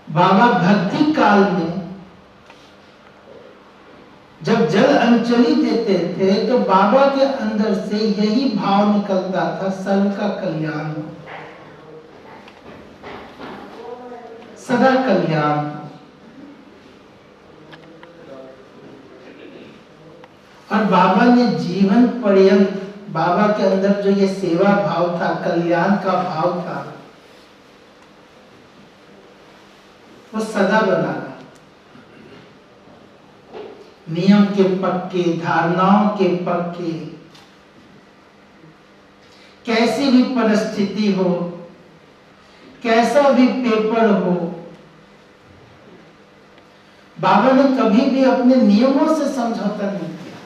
बाबा भक्ति काल में जब जल अंजलि देते थे तो बाबा के अंदर से यही भाव निकलता था, सर्व का कल्याण हो, सदा कल्याण हो। और बाबा ने जीवन पर्यंत बाबा के अंदर जो ये सेवा भाव था, कल्याण का भाव था, वो सदा बना रहा। नियम के पक्के, धारणाओं के पक्के, कैसी भी परिस्थिति हो, कैसा भी पेपर हो, बाबा ने कभी भी अपने नियमों से समझौता नहीं किया।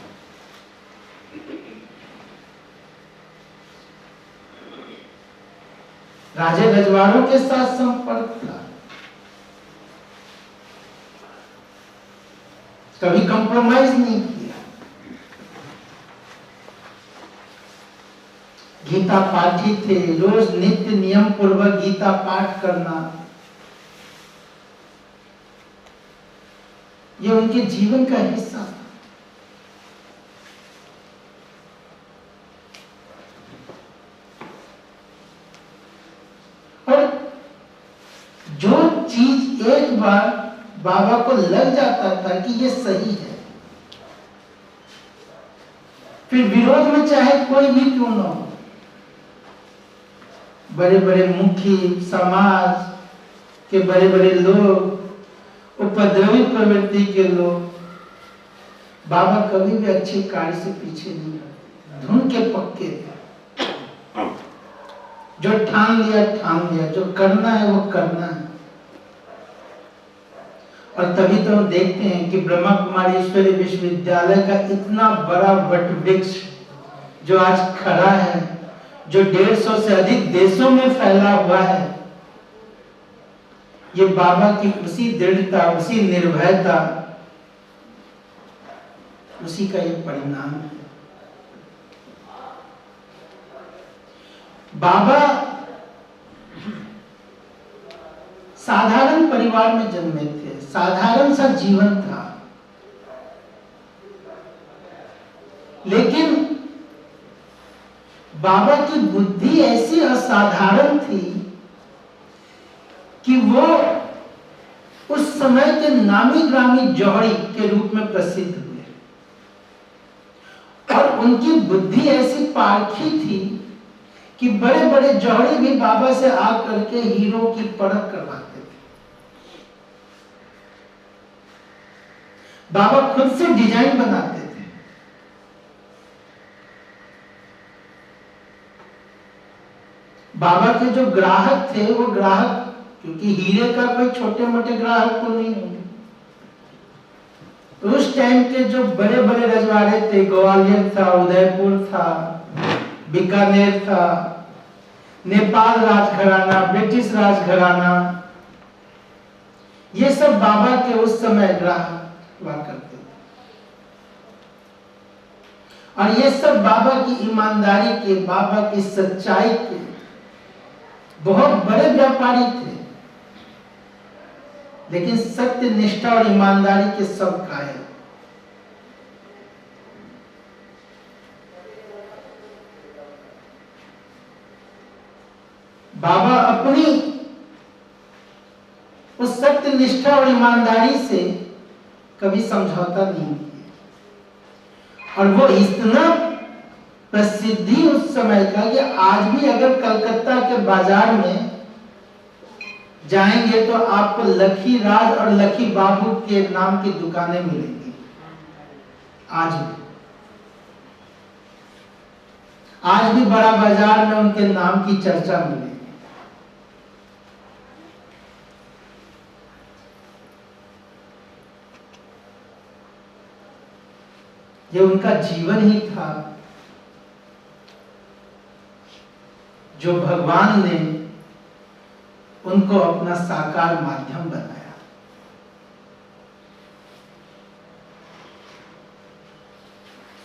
राजे रजवाड़ों के साथ संपर्क था, कभी कंप्रोमाइज नहीं किया। गीता पाठी थे, रोज नित्य नियम पूर्वक गीता पाठ करना, ये उनके जीवन का हिस्सा था। और जो चीज एक बार बाबा को लग जाता था कि ये सही है, फिर विरोध में चाहे कोई भी क्यों न हो, बड़े बड़े मुखी, समाज के बड़े बड़े लोग, उपद्रवी प्रवृत्ति के लोग, बाबा कभी भी अच्छे कार्य से पीछे नहीं हटे, धुन के पक्के थे। जो ठान लिया, जो करना है वो करना है। और तभी तो हम देखते हैं कि ब्रह्मा कुमारी ईश्वरीय विश्वविद्यालय का इतना बड़ा वट वृक्ष जो आज खड़ा है, जो 150 से अधिक देशों में फैला हुआ है, ये बाबा की उसी दृढ़ता, उसी निर्भयता, उसी का ये परिणाम है। बाबा साधारण परिवार में जन्मे थे, साधारण सा जीवन था, लेकिन बाबा की बुद्धि ऐसी असाधारण थी कि वो उस समय के नामी ग्रामी जौहरी के रूप में प्रसिद्ध हुए। और उनकी बुद्धि ऐसी पारखी थी कि बड़े बड़े जौहरी भी बाबा से आकर के हीरो की परख करवाते थे। बाबा खुद से डिजाइन बनाते थे। बाबा के जो ग्राहक थे वो ग्राहक, क्योंकि हीरे का कोई छोटे मोटे ग्राहक तो नहीं होंगे, तो उस टाइम के जो बड़े बड़े रजवाड़े थे, ग्वालियर था, उदयपुर था, बीकानेर था, नेपाल राजघराना, ब्रिटिश राजघराना, ये सब बाबा के उस समय ग्राहक हुआ करते थे। और ये सब बाबा की ईमानदारी के, बाबा की सच्चाई के बहुत बड़े व्यापारी थे, लेकिन सत्य, निष्ठा और ईमानदारी के सब कायल। बाबा अपनी उस सत्य, निष्ठा और ईमानदारी से कभी समझौता नहीं किया। और वो इतना प्रसिद्धि उस समय का कि आज भी अगर कलकत्ता के बाजार में जाएंगे तो आपको लखी राज और लखी बाबू के नाम की दुकानें मिलेंगी। आज भी बड़ा बाजार में उनके नाम की चर्चा मिलेगी। ये उनका जीवन ही था जो भगवान ने उनको अपना साकार माध्यम बनाया।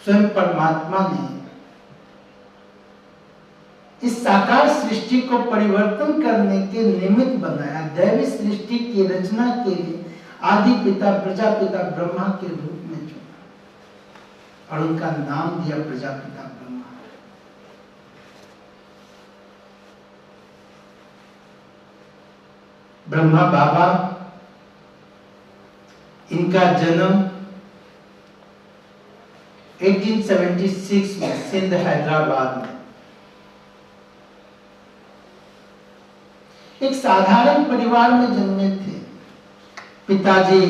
स्वयं परमात्मा ने इस साकार सृष्टि को परिवर्तन करने के निमित्त बनाया। दैवी सृष्टि की रचना के लिए आदि पिता प्रजापिता ब्रह्मा के रूप में चुना और उनका नाम दिया प्रजापिता ब्रह्मा। ब्रह्मा बाबा, इनका जन्म 1876 में सिंध हैदराबाद में एक साधारण परिवार में जन्मे थे। पिताजी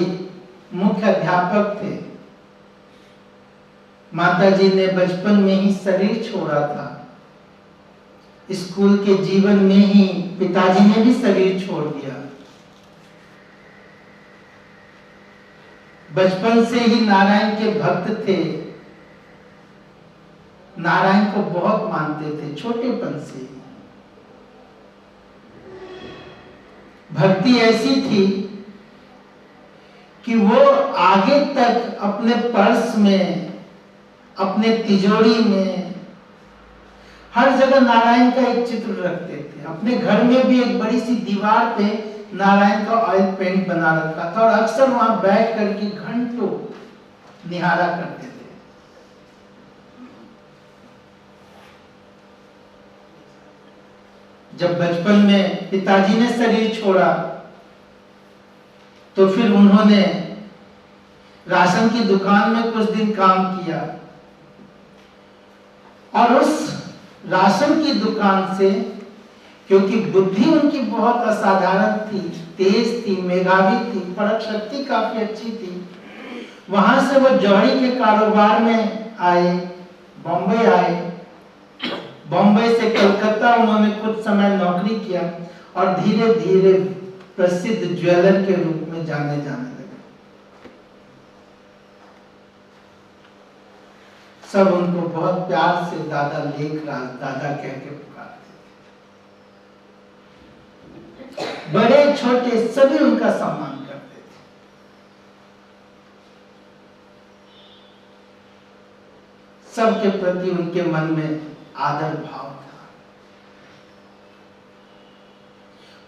मुख्य अध्यापक थे। माताजी ने बचपन में ही शरीर छोड़ा था। स्कूल के जीवन में ही पिताजी ने भी शरीर छोड़ दिया। बचपन से ही नारायण के भक्त थे। नारायण को बहुत मानते थे छोटेपन से। भक्ति ऐसी थी कि वो आगे तक अपने पर्स में, अपने तिजोरी में, हर जगह नारायण का एक चित्र रखते थे। अपने घर में भी एक बड़ी सी दीवार पे नारायण का ऑयल पेंट बना रखा था और अक्सर वहां बैठ करके घंटों निहारा करते थे। जब बचपन में पिताजी ने शरीर छोड़ा तो फिर उन्होंने राशन की दुकान में कुछ दिन काम किया और उस राशन की दुकान से, क्योंकि बुद्धि उनकी बहुत असाधारण थी, तेज थी, मेधावी थी, परख शक्ति काफी अच्छी थी, वहां से वो जौहरी के कारोबार में आए, बॉम्बे आए। बॉम्बे से कलकत्ता उन्होंने कुछ समय नौकरी किया और धीरे धीरे प्रसिद्ध ज्वेलर के रूप में जाने लगे। सब उनको बहुत प्यार से दादा लेखराज, दादा कह के पुकारते थे। बड़े छोटे सभी उनका सम्मान करते थे। सबके प्रति उनके मन में आदर भाव था।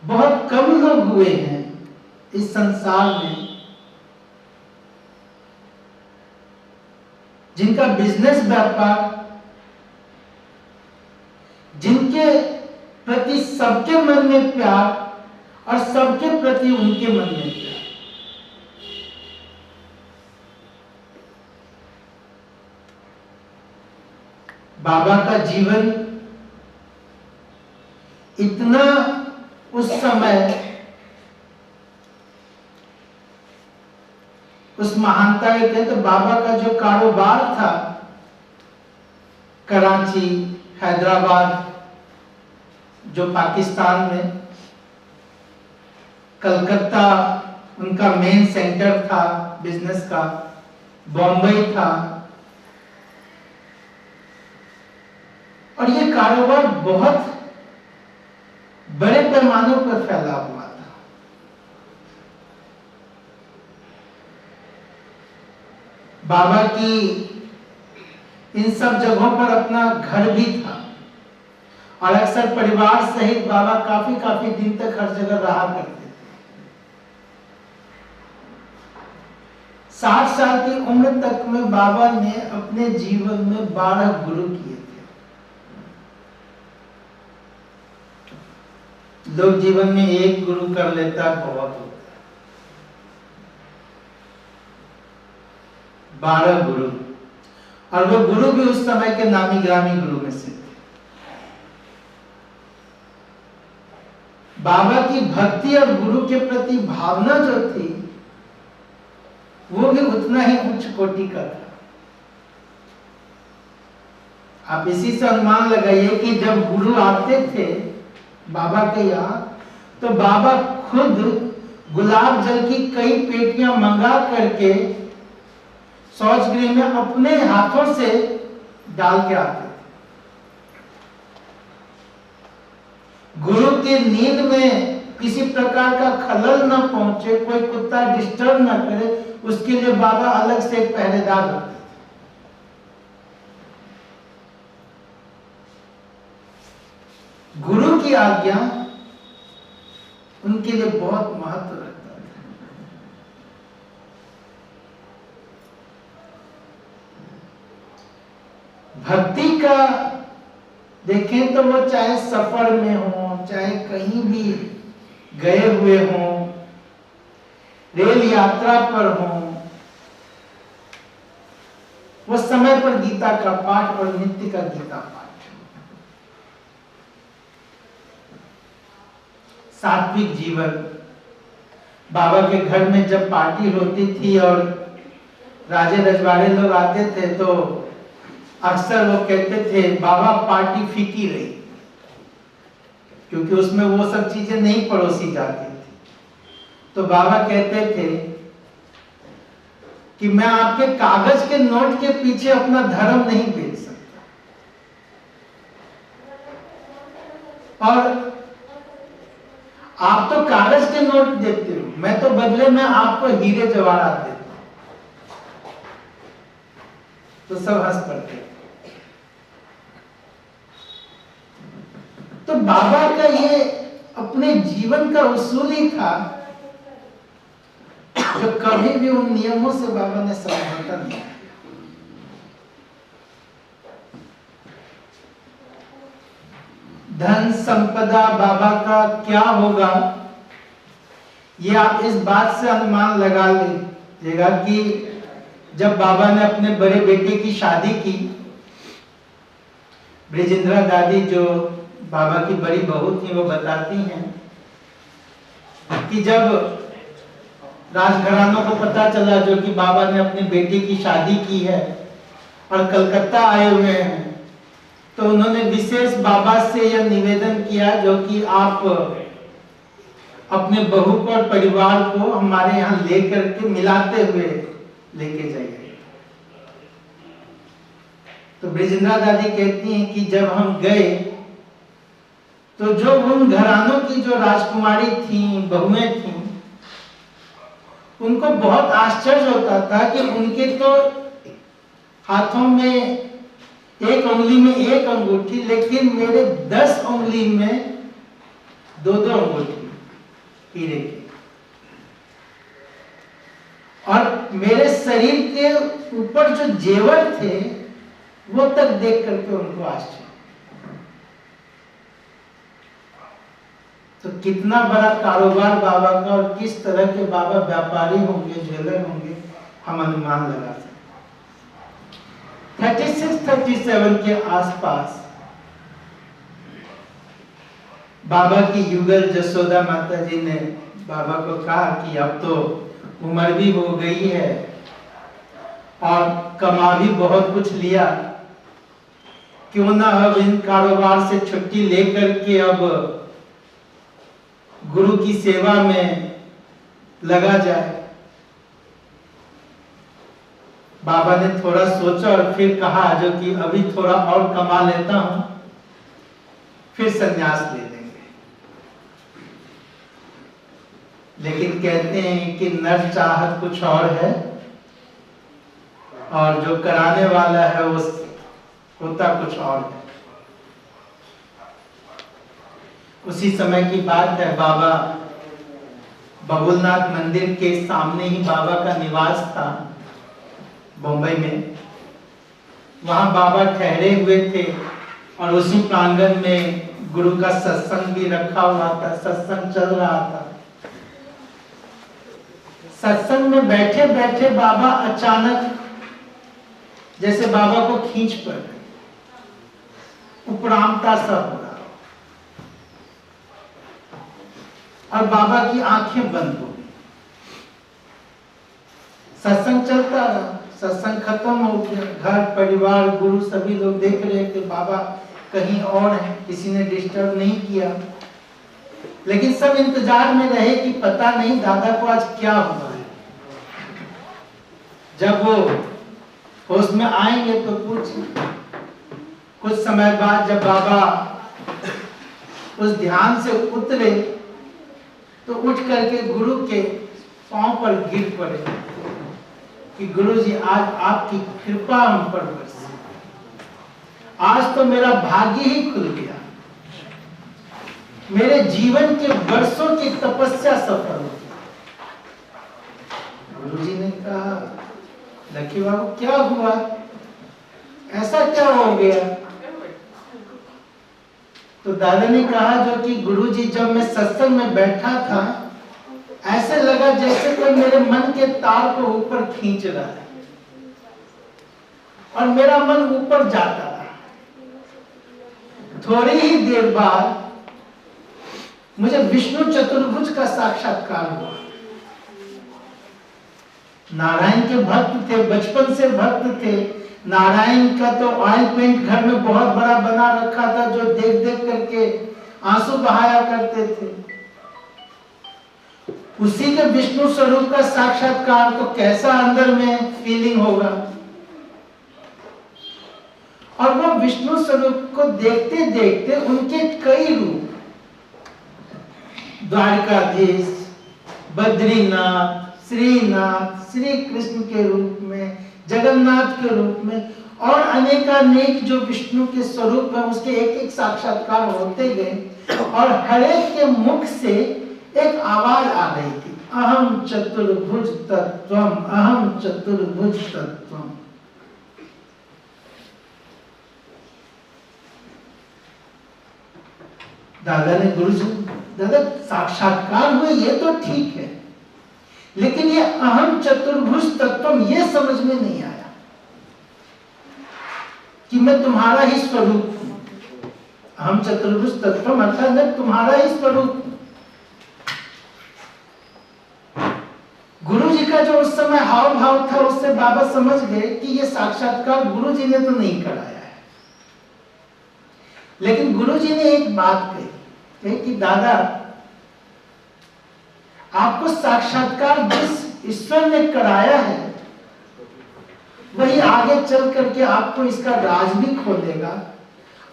बहुत कम लोग हुए हैं इस संसार में जिनका बिजनेस व्यापार, जिनके प्रति सबके मन में प्यार और सबके प्रति उनके मन में प्यार। बाबा का जीवन इतना उस समय उस महानता के कहते, बाबा का जो कारोबार था कराची, हैदराबाद जो पाकिस्तान में, कलकत्ता उनका मेन सेंटर था बिजनेस का, बॉम्बे था, और ये कारोबार बहुत बड़े पैमानों पर फैला हुआ था। बाबा की इन सब जगहों पर अपना घर भी था और अक्सर परिवार सहित बाबा काफी दिन तक हर जगह रहा करते थे। 60 साल की उम्र तक में बाबा ने अपने जीवन में 12 गुरु किए थे। लोग जीवन में एक गुरु कर लेता बहुत होता है, 12 गुरु, और वो गुरु भी उस समय के नामी ग्रामी गुरु में से थे। बाबा की भक्ति और गुरु के प्रति भावना जो थी वो भी उतना ही उच्च कोटि का था। आप इसी से अनुमान लगाइए कि जब गुरु आते थे बाबा के यहाँ, तो बाबा खुद गुलाब जल की कई पेटियां मंगा करके शौच गृह में अपने हाथों से डाल के आते थे। गुरु की नींद में किसी प्रकार का खलल न पहुंचे, कोई कुत्ता डिस्टर्ब न करे, उसके लिए बाबा अलग से एक पहरेदार रखते थे। की आज्ञा उनके लिए बहुत महत्व रखता था। भक्ति का देखें तो वो चाहे सफर में हो, चाहे कहीं भी गए हुए हों, रेल यात्रा पर हों, वो समय पर गीता का पाठ और नित्य का गीता पाठ। सात्विक जीवन। बाबा के घर में जब पार्टी होती थी और राजे रजवाड़े लोग आते थे तो अक्सर वो कहते थे बाबा पार्टी फीकी रही, क्योंकि उसमें वो सब चीजें नहीं परोसी जाती थी। तो बाबा कहते थे कि मैं आपके कागज के नोट के पीछे अपना धर्म नहीं बेच सकता, और आप तो कागज के नोट देते हो, मैं तो बदले में आपको हीरे जवाहरात देता हूं। तो सब हंस पड़ते। तो बाबा का ये अपने जीवन का उसूल ही था जो कभी भी उन नियमों से बाबा ने समझौता नहीं। धन संपदा बाबा का क्या होगा, ये आप इस बात से अनुमान लगा लीजिएगा कि जब बाबा ने अपने बड़े बेटे की शादी की, ब्रिजेंद्रा दादी जो बाबा की बड़ी बहू थी वो बताती हैं कि जब राजघरानों को पता चला जो कि बाबा ने अपने बेटे की शादी की है और कलकत्ता आए हुए हैं, तो उन्होंने विशेष बाबा से यह निवेदन किया जो कि आप अपने बहू को और परिवार को हमारे यहाँ लेकर के मिलाते हुए लेके जाइए। तो ब्रिजेंद्रा दादी कहती हैं कि जब हम गए तो जो उन घरानों की जो राजकुमारी थी, बहुएं थी, उनको बहुत आश्चर्य होता था कि उनके तो हाथों में एक उंगली में एक अंगूठी, लेकिन मेरे 10 उंगली में 2-2 अंगूठी हीरे की, और मेरे शरीर के ऊपर जो जेवर थे वो तक देख करके उनको आश्चर्य। तो कितना बड़ा कारोबार बाबा का और किस तरह के बाबा व्यापारी होंगे, ज्वेलर होंगे, हम अनुमान लगा सकते। 36-37 के आसपास बाबा की युगल जसोदा माता जी ने बाबा को कहा कि अब तो उम्र भी हो गई है और कमा भी बहुत कुछ लिया, क्यों ना अब इन कारोबार से छुट्टी लेकर के अब गुरु की सेवा में लगा जाए। बाबा ने थोड़ा सोचा और फिर कहा जो कि अभी थोड़ा और कमा लेता हूं, फिर संन्यास ले लेंगे। लेकिन कहते हैं कि नर चाहत कुछ और है और जो कराने वाला है वो होता कुछ और है। उसी समय की बात है, बाबा बबुलनाथ मंदिर के सामने ही बाबा का निवास था बम्बई में। वहां बाबा ठहरे हुए थे और उसी प्रांगण में गुरु का सत्संग भी रखा हुआ था, सत्संग चल रहा था। सत्संग में बैठे बैठे बाबा अचानक जैसे बाबा को खींच पड़, उपरामता सा हो रहा और बाबा की आंखें बंद हो गई। सत्संग चलता रहा, सत्संग खत्म हो गया, घर परिवार गुरु सभी लोग देख रहे थे बाबा कहीं और हैं, किसी ने डिस्टर्ब नहीं किया, लेकिन सब इंतजार में रहे कि पता नहीं दादा को आज क्या हुआ है। जब वो होश में आएंगे तो कुछ समय बाद जब बाबा उस ध्यान से उतरे तो उठ करके गुरु के पांव पर गिर पड़े कि गुरु जी आज आपकी कृपा हम पर बरसी, आज तो मेरा भाग्य ही खुल गया। मेरे जीवन के वर्षों की तपस्या सफल हो। गुरुजी ने कहा, लकी बाबू क्या हुआ, ऐसा क्या हो गया? तो दादा ने कहा, जो कि गुरुजी जब मैं सत्संग में बैठा था, ऐसे लगा जैसे कोई मेरे मन के तार को ऊपर खींच रहा है और मेरा मन ऊपर जाता रहा। थोड़ी ही देर बाद मुझे विष्णु चतुर्भुज का साक्षात्कार हुआ। नारायण के भक्त थे, बचपन से भक्त थे। नारायण का तो ऑयल पेंट घर में बहुत बड़ा बना रखा था, जो देख देख करके आंसू बहाया करते थे। उसी के विष्णु स्वरूप का साक्षात्कार, तो कैसा अंदर में फीलिंग होगा। और वो विष्णु स्वरूप को देखते देखते उनके कई रूप, द्वारकाधीश, बद्रीनाथ, श्रीनाथ, श्री कृष्ण के रूप में, जगन्नाथ के रूप में और अनेकानेक जो विष्णु के स्वरूप है, उसके एक एक साक्षात्कार होते गए। और हर एक के मुख से एक आवाज आ रही थी, अहम चतुर्भुज तत्वम, अहम चतुर्भुज तत्वम। दादा ने गुरुजी, दादा साक्षात्कार हुए ये तो ठीक है, लेकिन ये अहम चतुर्भुज तत्वम ये समझ में नहीं आया कि मैं तुम्हारा ही स्वरूप हूं। अहम चतुर्भुज तत्वम अर्थात मैं तुम्हारा ही स्वरूप हूं। गुरुजी का जो उस समय हाव भाव था, उससे बाबा समझ गए कि ये साक्षात्कार गुरुजी ने तो नहीं कराया है। लेकिन गुरुजी ने एक बात कही कि दादा, आपको साक्षात्कार जिस ईश्वर ने कराया है, वही आगे चल करके आपको इसका राज भी खोलेगा।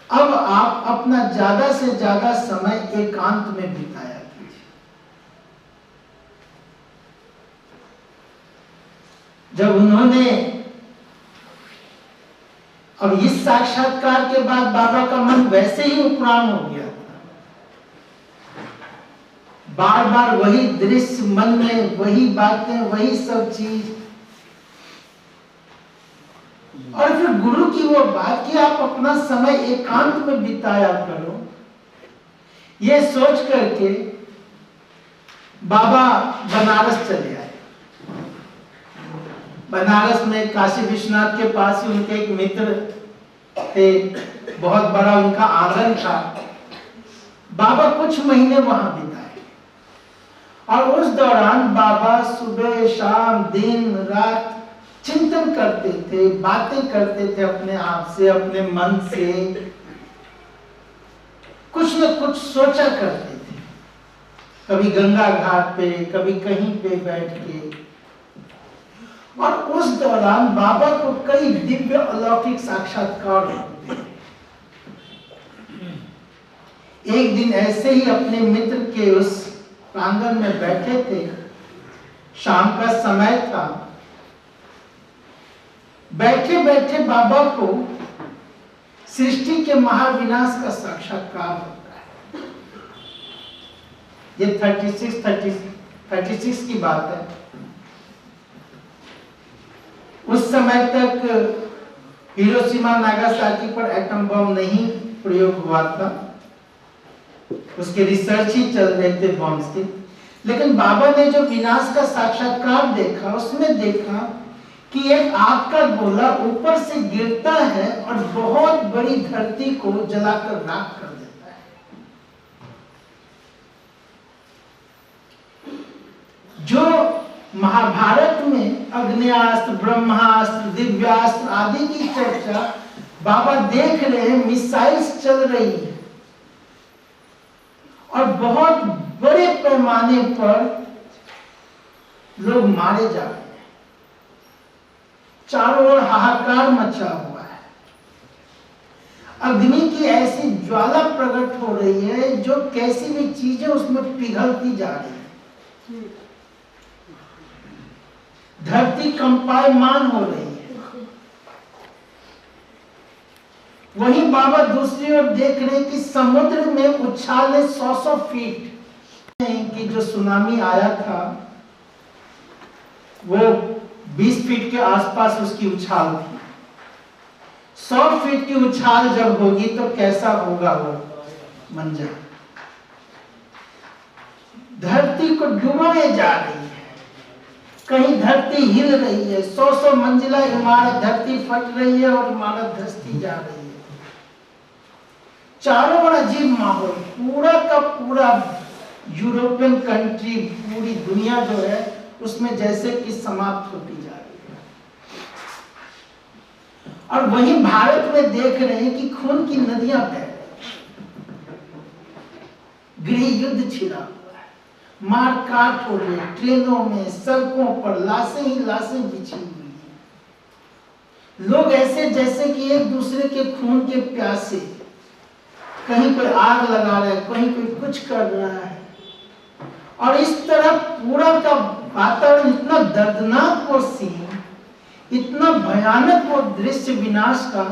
अब आप अपना ज्यादा से ज्यादा समय एकांत में बिताया कीजिए। जब उन्होंने, अब इस साक्षात्कार के बाद बाबा का मन वैसे ही उपराम हो गया था। बार बार वही दृश्य मन में, वही बातें, वही सब चीज। और फिर गुरु की वो बात कि आप अपना समय एकांत में बिताया करो, ये सोच करके बाबा बनारस चले आए। बनारस में काशी विश्वनाथ के पास ही उनके एक मित्र थे, बहुत बड़ा उनका आंगन था। बाबा कुछ महीने वहां बिताए और उस दौरान बाबा सुबह शाम दिन रात चिंतन करते थे, बातें करते थे अपने आप से, अपने मन से, कुछ न कुछ सोचा करते थे। कभी गंगा घाट पे, कभी कहीं पे बैठ के। और उस दौरान बाबा को कई दिव्य अलौकिक साक्षात्कार होते। एक दिन ऐसे ही अपने मित्र के उस प्रांगण में बैठे थे, शाम का समय था। बैठे बैठे बाबा को सृष्टि के महाविनाश का साक्षात्कार होता है। ये 36 की बात है। उस समय तक हिरोशिमा नागासाकी पर एटम बम नहीं प्रयोग हुआ था, उसके रिसर्च ही चल रहे थे बॉम्ब्स के। लेकिन बाबा ने जो विनाश का साक्षात्कार देखा, उसमें देखा कि एक आग का गोला ऊपर से गिरता है और बहुत बड़ी धरती को जलाकर राख कर देता है। जो महाभारत में अग्न्यास्त्र, ब्रह्मास्त्र, दिव्यास्त्र आदि की चर्चा बाबा देख रहे हैं, मिसाइल्स चल रही है और बहुत बड़े पैमाने पर लोग मारे जा रहे हैं। चारों ओर हाहाकार मचा हुआ है। अग्नि की ऐसी ज्वाला प्रकट हो रही है, जो कैसी भी चीजें उसमें पिघलती जा रही है। धरती कंपायमान हो रही है। वहीं बाबा दूसरी ओर देख रहे हैं कि समुद्र में उछाले 100 फीट कि जो सुनामी आया था वो 20 फीट के आसपास उसकी उछाल थी। 100 फीट की उछाल जब होगी तो कैसा होगा वो मंजर। धरती को डुबाए जा रही है, कहीं धरती हिल रही है, 100 मंजिला इमारत, धरती फट रही है और इमारत धंसती जा रही है। चारों ओर अजीब माहौल, पूरा का पूरा यूरोपियन कंट्री, पूरी दुनिया जो है उसमें जैसे कि समाप्त होती जा रही है। और वहीं भारत में देख रहे हैं कि खून की नदियां बह रही, गृह युद्ध छिड़ा हुआ है, मारकाट हो रही है, ट्रेनों में, सड़कों पर लाशें ही लाशें बिछी हुई है। लोग ऐसे जैसे कि एक दूसरे के खून के प्यासे, कहीं कोई आग लगा रहा है, कहीं कोई कुछ कर रहा है। और इस तरह पूरा का वातावरण इतना दर्दनाक वो सीन, इतना भयानक वो दृश्य विनाश का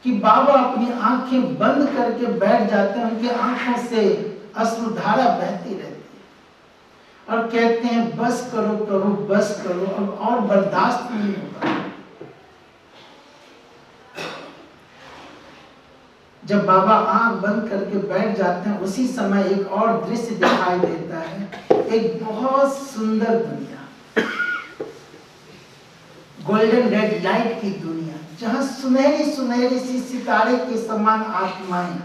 कि बाबा अपनी आंखें बंद करके बैठ जाते हैं। उनकी आंखों से अश्रुधारा बहती रहती है और कहते हैं बस करो प्रभु, बस करो, अब और बर्दाश्त नहीं होता। जब बाबा आंख बंद करके बैठ जाते हैं उसी समय एक और दृश्य दिखाई देता है, एक बहुत सुंदर दुनिया, गोल्डन रेड लाइट की दुनिया, जहां सुनहरी सुनहरी सी सितारे के समान आत्माएं,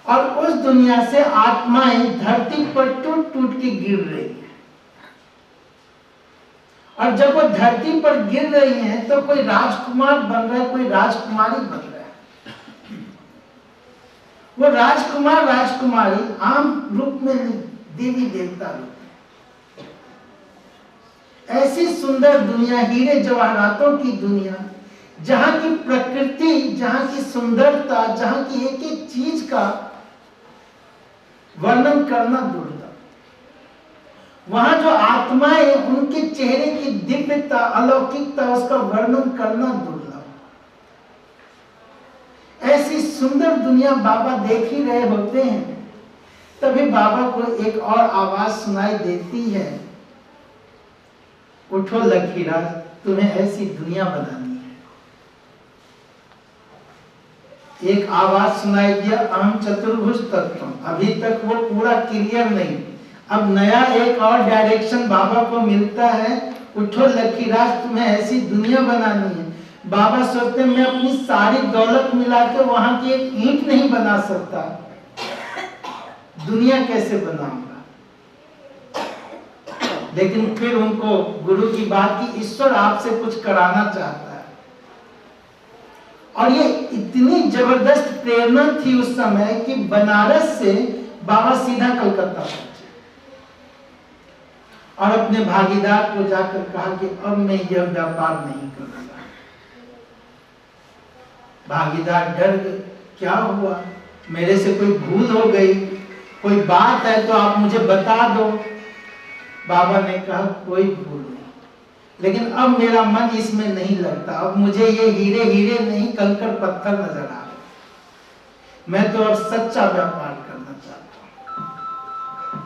और उस दुनिया से आत्माएं धरती पर टूट टूट के गिर रही हैं। और जब वो धरती पर गिर रही हैं तो कोई राजकुमार बन रहा है, कोई राजकुमारी बन रहा है। वो राजकुमार राजकुमारी आम रूप में नहीं, देवी देवता रूप में। ऐसी सुंदर दुनिया, हीरे जवाहरातों की दुनिया, जहां की प्रकृति, जहां की सुंदरता, जहां की एक एक चीज का वर्णन करना दुर्लभ। वहां जो आत्माएं, उनके चेहरे की दिव्यता, अलौकिकता, उसका वर्णन करना दुर्लभ। ऐसी सुंदर दुनिया बाबा देख ही रहे होते हैं, तभी बाबा को एक और आवाज सुनाई देती है, उठो लखीराज, तुम्हें ऐसी दुनिया बनानी है। एक आवाज सुनाई दिया, अहम चतुर्भुज तत्वम। अभी तक वो पूरा क्लियर नहीं, अब नया एक और डायरेक्शन बाबा को मिलता है, उठो लखीराज, तुम्हें ऐसी दुनिया बनानी है। बाबा सोचते मैं अपनी सारी दौलत मिला के वहां की एक ईंट नहीं बना सकता, दुनिया कैसे बनाऊंगा। लेकिन फिर उनको गुरु की बात की, ईश्वर आपसे कुछ कराना चाहता है। और ये इतनी जबरदस्त प्रेरणा थी उस समय कि बनारस से बाबा सीधा कलकत्ता पहुंचे और अपने भागीदार को जाकर कहा कि अब मैं यह व्यापार नहीं करूंगा। भागीदार डर गए, क्या हुआ, मेरे से कोई भूल हो गई, कोई बात है तो आप मुझे बता दो। बाबा ने कहा कोई भूल नहीं, लेकिन अब मेरा मन इसमें नहीं लगता, अब मुझे ये हीरे हीरे नहीं, कंकड़ पत्थर नजर आ रहे। मैं तो अब सच्चा व्यापार करना चाहता हूं।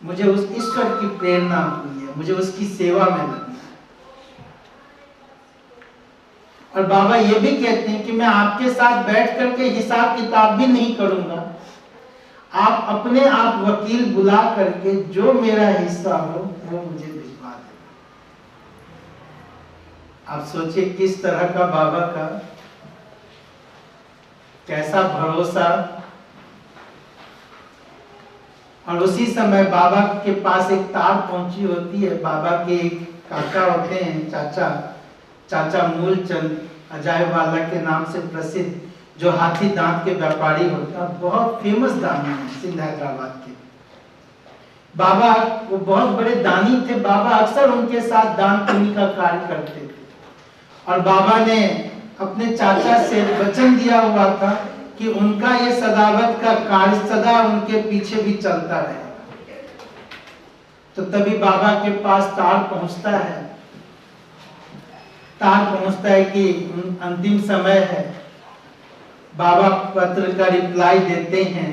मुझे उस ईश्वर की प्रेरणा हुई है, मुझे उसकी सेवा में लगना है। और बाबा ये भी कहते हैं कि मैं आपके साथ बैठ करके हिसाब किताब भी नहीं करूंगा, आप अपने आप वकील बुला करके जो मेरा हिस्सा हो वो मुझे भिजवा देना। आप सोचिए किस तरह का बाबा का कैसा भरोसा। और उसी समय बाबा के पास एक तार पहुंची होती है। बाबा के एक काका होते हैं, चाचा मूलचंद, अजायवाला के नाम से प्रसिद्ध, जो हाथी दांत के व्यापारी होता, बहुत फेमस दानी है सिंध हैदराबाद के। बाबा वो बहुत बड़े दानी थे। बाबा अक्सर उनके साथ दान पुण्य का कार्य करते थे। और बाबा ने अपने चाचा से वचन दिया हुआ था कि उनका ये सदावत का कार्य सदा उनके पीछे भी चलता रहेगा। तो तभी बाबा के पास तार पहुंचता है तार पहुंचता है कि अंतिम समय है। बाबा पत्र का रिप्लाई देते हैं,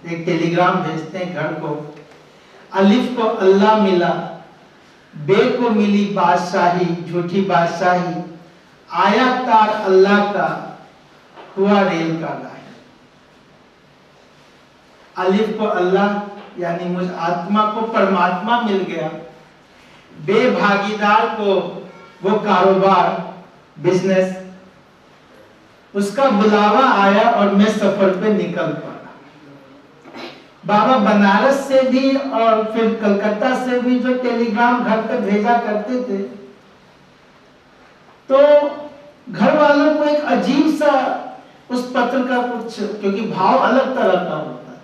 एक टेलीग्राम भेजते हैं घर को। अलिफ को अल्लाह मिला, बे को मिली बादशाही, झूठी बादशाही, आया तार अल्लाह का, हुआ रेल का गाय। अलिफ को अल्लाह यानी मुझ आत्मा को परमात्मा मिल गया, बेभागीदार को वो कारोबार, बिजनेस, उसका बुलावा आया और मैं सफर पे निकल पड़ा। बाबा बनारस से भी और फिर कलकत्ता से भी जो टेलीग्राम घर तक भेजा करते थे, तो घर वालों को एक अजीब सा उस पत्र का कुछ, क्योंकि भाव अलग तरह का होता है,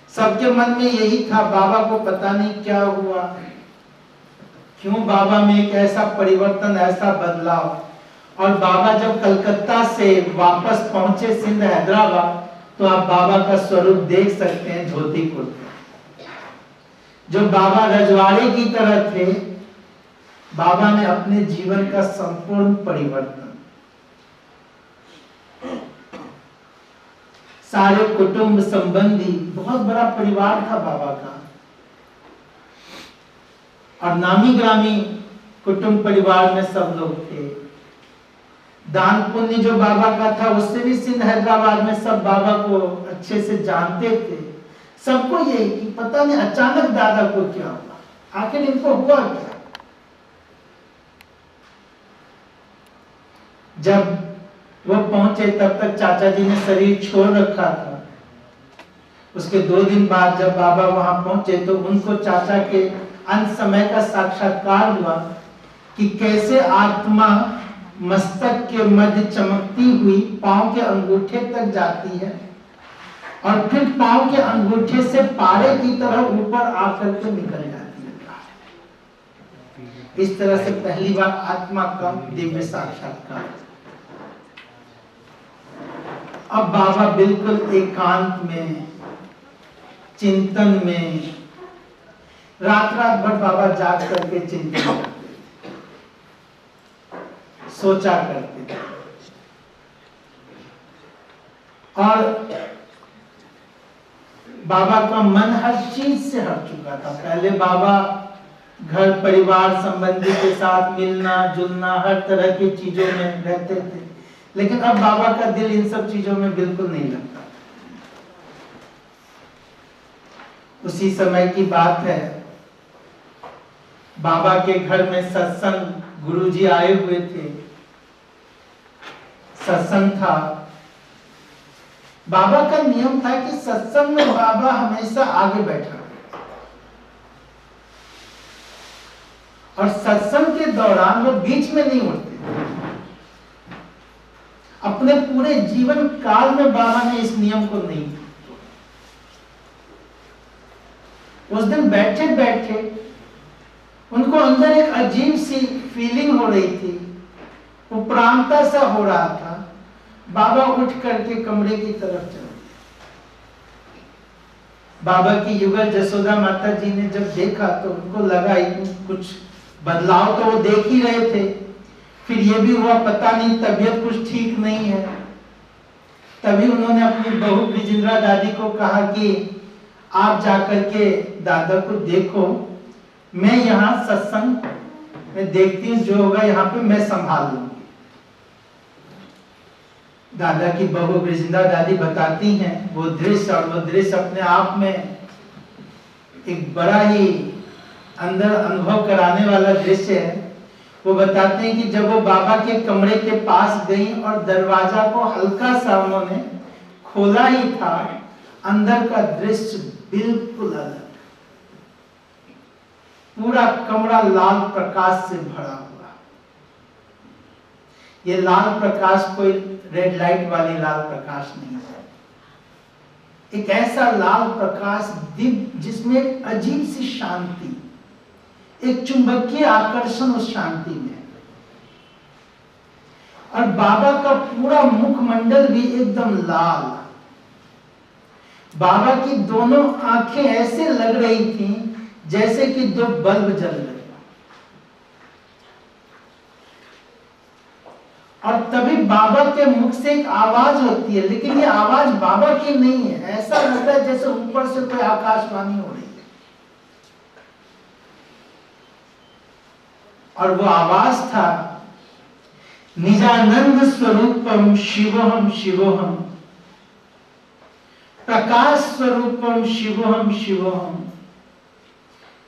सबके मन में यही था, बाबा को पता नहीं क्या हुआ, क्यों बाबा में एक ऐसा परिवर्तन, ऐसा बदलाव। और बाबा जब कलकत्ता से वापस पहुंचे सिंध हैदराबाद, तो आप बाबा का स्वरूप देख सकते हैं, धोती कुर्ता। जो बाबा रजवाड़े की तरह थे, बाबा ने अपने जीवन का संपूर्ण परिवर्तन, सारे कुटुंब संबंधी, बहुत बड़ा परिवार था बाबा का, और नामी ग्रामी कुटुंब परिवार में सब लोग थे। दान पुण्य जो बाबा का था, उससे भी सिंध हैदराबाद में सब बाबा को अच्छे से जानते थे। सबको यही कि पता नहीं अचानक दादा को क्या हुआ, आखिर इनको हुआ क्या। जब वो पहुंचे तब तक चाचा जी ने शरीर छोड़ रखा था। उसके 2 दिन बाद जब बाबा वहां पहुंचे तो उनको चाचा के अंत समय का साक्षात्कार हुआ कि कैसे आत्मा मस्तक के मध्य चमकती हुई पांव के अंगूठे तक जाती है और फिर पांव के अंगूठे से पारे की तरह ऊपर आकर के निकल जाती है। इस तरह से पहली बार आत्मा का दिव्य साक्षात्कार। अब बाबा बिल्कुल एकांत में, चिंतन में, रात रात भर बाबा जाग करके चिंतन करते थे, सोचा करते थे। और बाबा का मन हर चीज से हट चुका था। पहले बाबा घर परिवार संबंधी के साथ मिलना जुलना, हर तरह की चीजों में रहते थे, लेकिन अब बाबा का दिल इन सब चीजों में बिल्कुल नहीं लगता। उसी समय की बात है, बाबा के घर में सत्संग, गुरुजी आए हुए थे, सत्संग था। बाबा का नियम था कि सत्संग में बाबा हमेशा आगे बैठा, और सत्संग के दौरान वो बीच में नहीं उठते। अपने पूरे जीवन काल में बाबा ने इस नियम को नहीं किया। उस दिन बैठे बैठे उनको अंदर एक अजीब सी फीलिंग हो रही थी, उपरांता सा हो रहा था। बाबा उठ करके कमरे की तरफ चले। बाबा की युगल जसोदा माता जी ने जब देखा तो उनको लगा कुछ बदलाव तो वो देख ही रहे थे। फिर ये भी हुआ पता नहीं तबीयत कुछ ठीक नहीं है। तभी उन्होंने अपनी बहू ब्रिजिंद्रा दादी को कहा कि आप जाकर के दादा को देखो, मैं यहाँ सत्संग में देखती हूँ, जो होगा यहाँ पे मैं संभाल लूंगी। दादा की बहू ब्रिजिंद्रा दादी बताती हैं वो दृश्य, और वो दृश्य अपने आप में एक बड़ा ही अंदर अनुभव कराने वाला दृश्य है। वो बताते हैं कि जब वो बाबा के कमरे के पास गई और दरवाजा को हल्का सा उन्होंने खोला ही था, अंदर का दृश्य बिल्कुल अलग। पूरा कमरा लाल प्रकाश से भरा हुआ। ये लाल प्रकाश कोई रेड लाइट वाली लाल प्रकाश नहीं है, एक ऐसा लाल प्रकाश दिव्य जिसमें एक अजीब सी शांति, एक चुंबकीय आकर्षण उस शांति में। और बाबा का पूरा मुखमंडल भी एकदम लाल। बाबा की दोनों आंखें ऐसे लग रही थीं जैसे कि 2 बल्ब जल रहे। और तभी बाबा के मुख से एक आवाज होती है, लेकिन ये आवाज बाबा की नहीं है। ऐसा लगता है जैसे ऊपर से कोई आकाशवाणी हो रही है। और वो आवाज था, निजानंद स्वरूपम शिवोहम शिवोहम, प्रकाश स्वरूपम शिवोहम शिवोहम,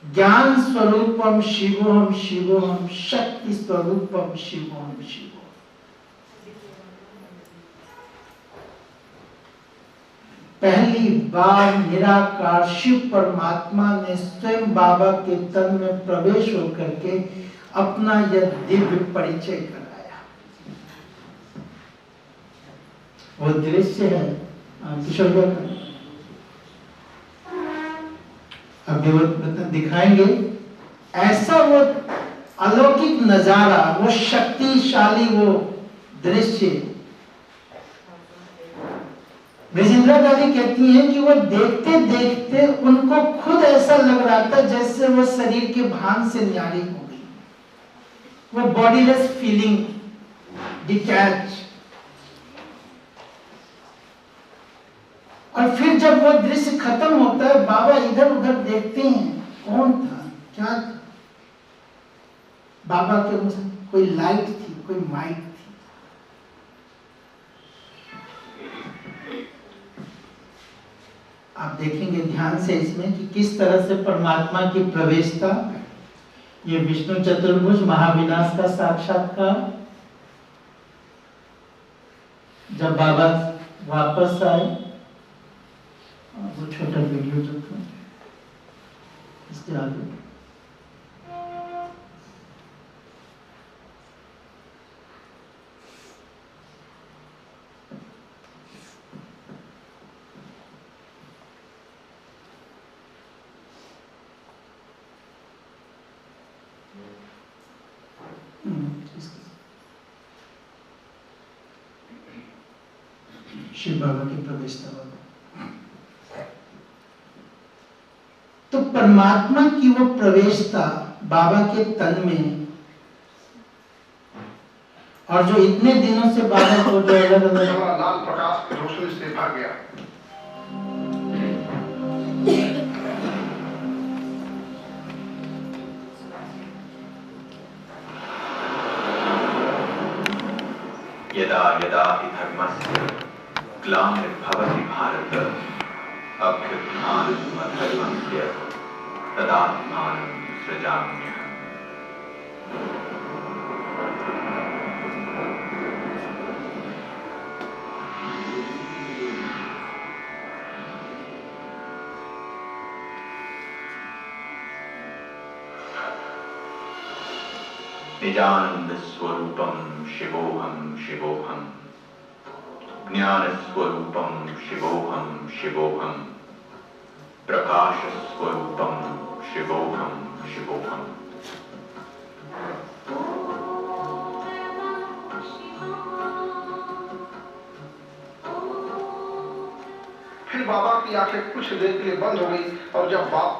ज्ञान स्वरूपम शिवोहम शिवोहम, शक्ति स्वरूपम शिवोहम शिवोहम। पहली बार निराकार शिव परमात्मा ने स्वयं बाबा के तन में प्रवेश होकर के अपना यह दिव्य परिचय कराया। वो दृश्य है किशोर भाई, अभी वो दिखाएंगे। ऐसा वो अलौकिक नजारा, वो शक्तिशाली वो दृश्य, ब्रिजेंद्रा गांधी कहती हैं कि वो देखते देखते उनको खुद ऐसा लग रहा था जैसे वो शरीर के भान से न्यारी हो गई। वो बॉडीलेस फीलिंग, डिटैच। और फिर जब वो दृश्य खत्म होता है, बाबा इधर उधर देखते हैं, कौन था, क्या था? बाबा के मुझे कोई लाइट थी, कोई माइक थी। आप देखेंगे ध्यान से इसमें कि किस तरह से परमात्मा की प्रवेशता, ये विष्णु चतुर्भुज महाविनाश का साक्षात्कार। जब बाबा वापस आए, वो छोटा वीडियो जो था इसके आगे, शिव बाबा की प्रवेशता। तो परमात्मा की वो प्रवेशता बाबा के तन में, और जो इतने दिनों से बाबा को जो लाल प्रकाश की रोशनी से भर गया। यदा यदा हि धर्मस्य ग्लानिर्भवति भारत अभ्युत्थानमधर्मस्य तदात्मानं सृजाम्यहम्। निजानंद स्वरूपम शिवोहम शिवोहम, ज्ञान स्वरूपम शिवोहम शिवोहम, प्रकाश स्वरूपम शिवोहम शिवोहम। फिर बाबा की आंखें कुछ देर के लिए बंद हो गई, और जब बाप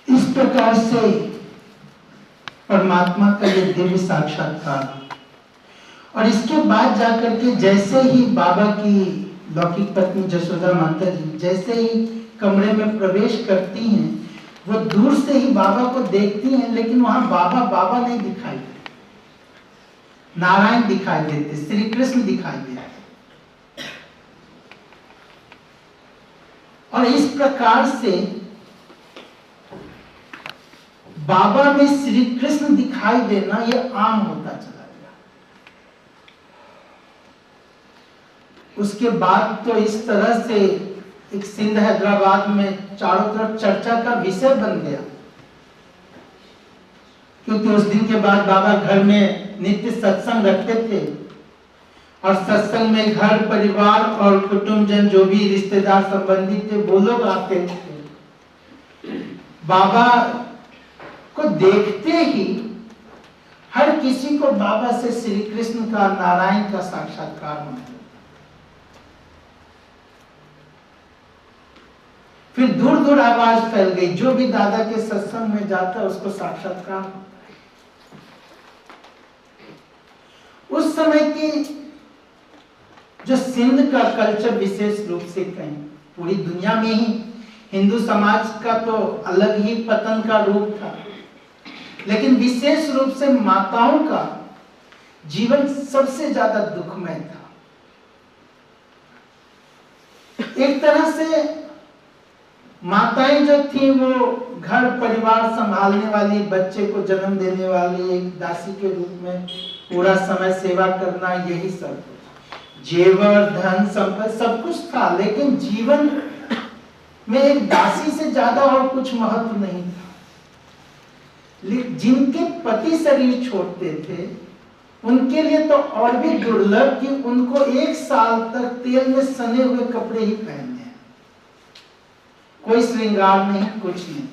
इस प्रकार से परमात्मा का ये दिव्य साक्षात्कार, और इसके बाद जाकर के जैसे ही बाबा की लौकिक पत्नी जसोदा माता जी जैसे ही कमरे में प्रवेश करती हैं, वो दूर से ही बाबा को देखती हैं, लेकिन वहां बाबा बाबा नहीं दिखाई देते, नारायण दिखाई देते, श्री कृष्ण दिखाई देते। और इस प्रकार से बाबा में श्री कृष्ण दिखाई देना यह आम होता चला गया। उसके बाद तो इस तरह से एक सिंध हैदराबाद में चारों तरफ चर्चा का विषय बन गया, क्योंकि उस दिन के बाद बाबा घर में नित्य सत्संग रखते थे, और सत्संग में घर परिवार और कुटुंबजन जो भी रिश्तेदार संबंधी थे वो लोग आते थे। बाबा को देखते ही हर किसी को बाबा से श्री कृष्ण का, नारायण का साक्षात्कार होने लगा। फिर दूर दूर आवाज फैल गई, जो भी दादा के सत्संग में जाता उसको साक्षात्कार होता है। उस समय की जो सिंध का कल्चर विशेष रूप से कहें, पूरी दुनिया में ही हिंदू समाज का तो अलग ही पतन का रूप था, लेकिन विशेष रूप से माताओं का जीवन सबसे ज्यादा दुखमय था। एक तरह से माताएं जो थी वो घर परिवार संभालने वाली, बच्चे को जन्म देने वाली, एक दासी के रूप में पूरा समय सेवा करना, यही सब जेवर धन संपत्ति सब कुछ था, लेकिन जीवन में एक दासी से ज्यादा और कुछ महत्व नहीं था। जिनके पति शरीर छोड़ते थे उनके लिए तो और भी दुर्लभ कि उनको 1 साल तक तेल में सने हुए कपड़े ही पहनने हैं, कोई श्रृंगार नहीं, कुछ नहीं,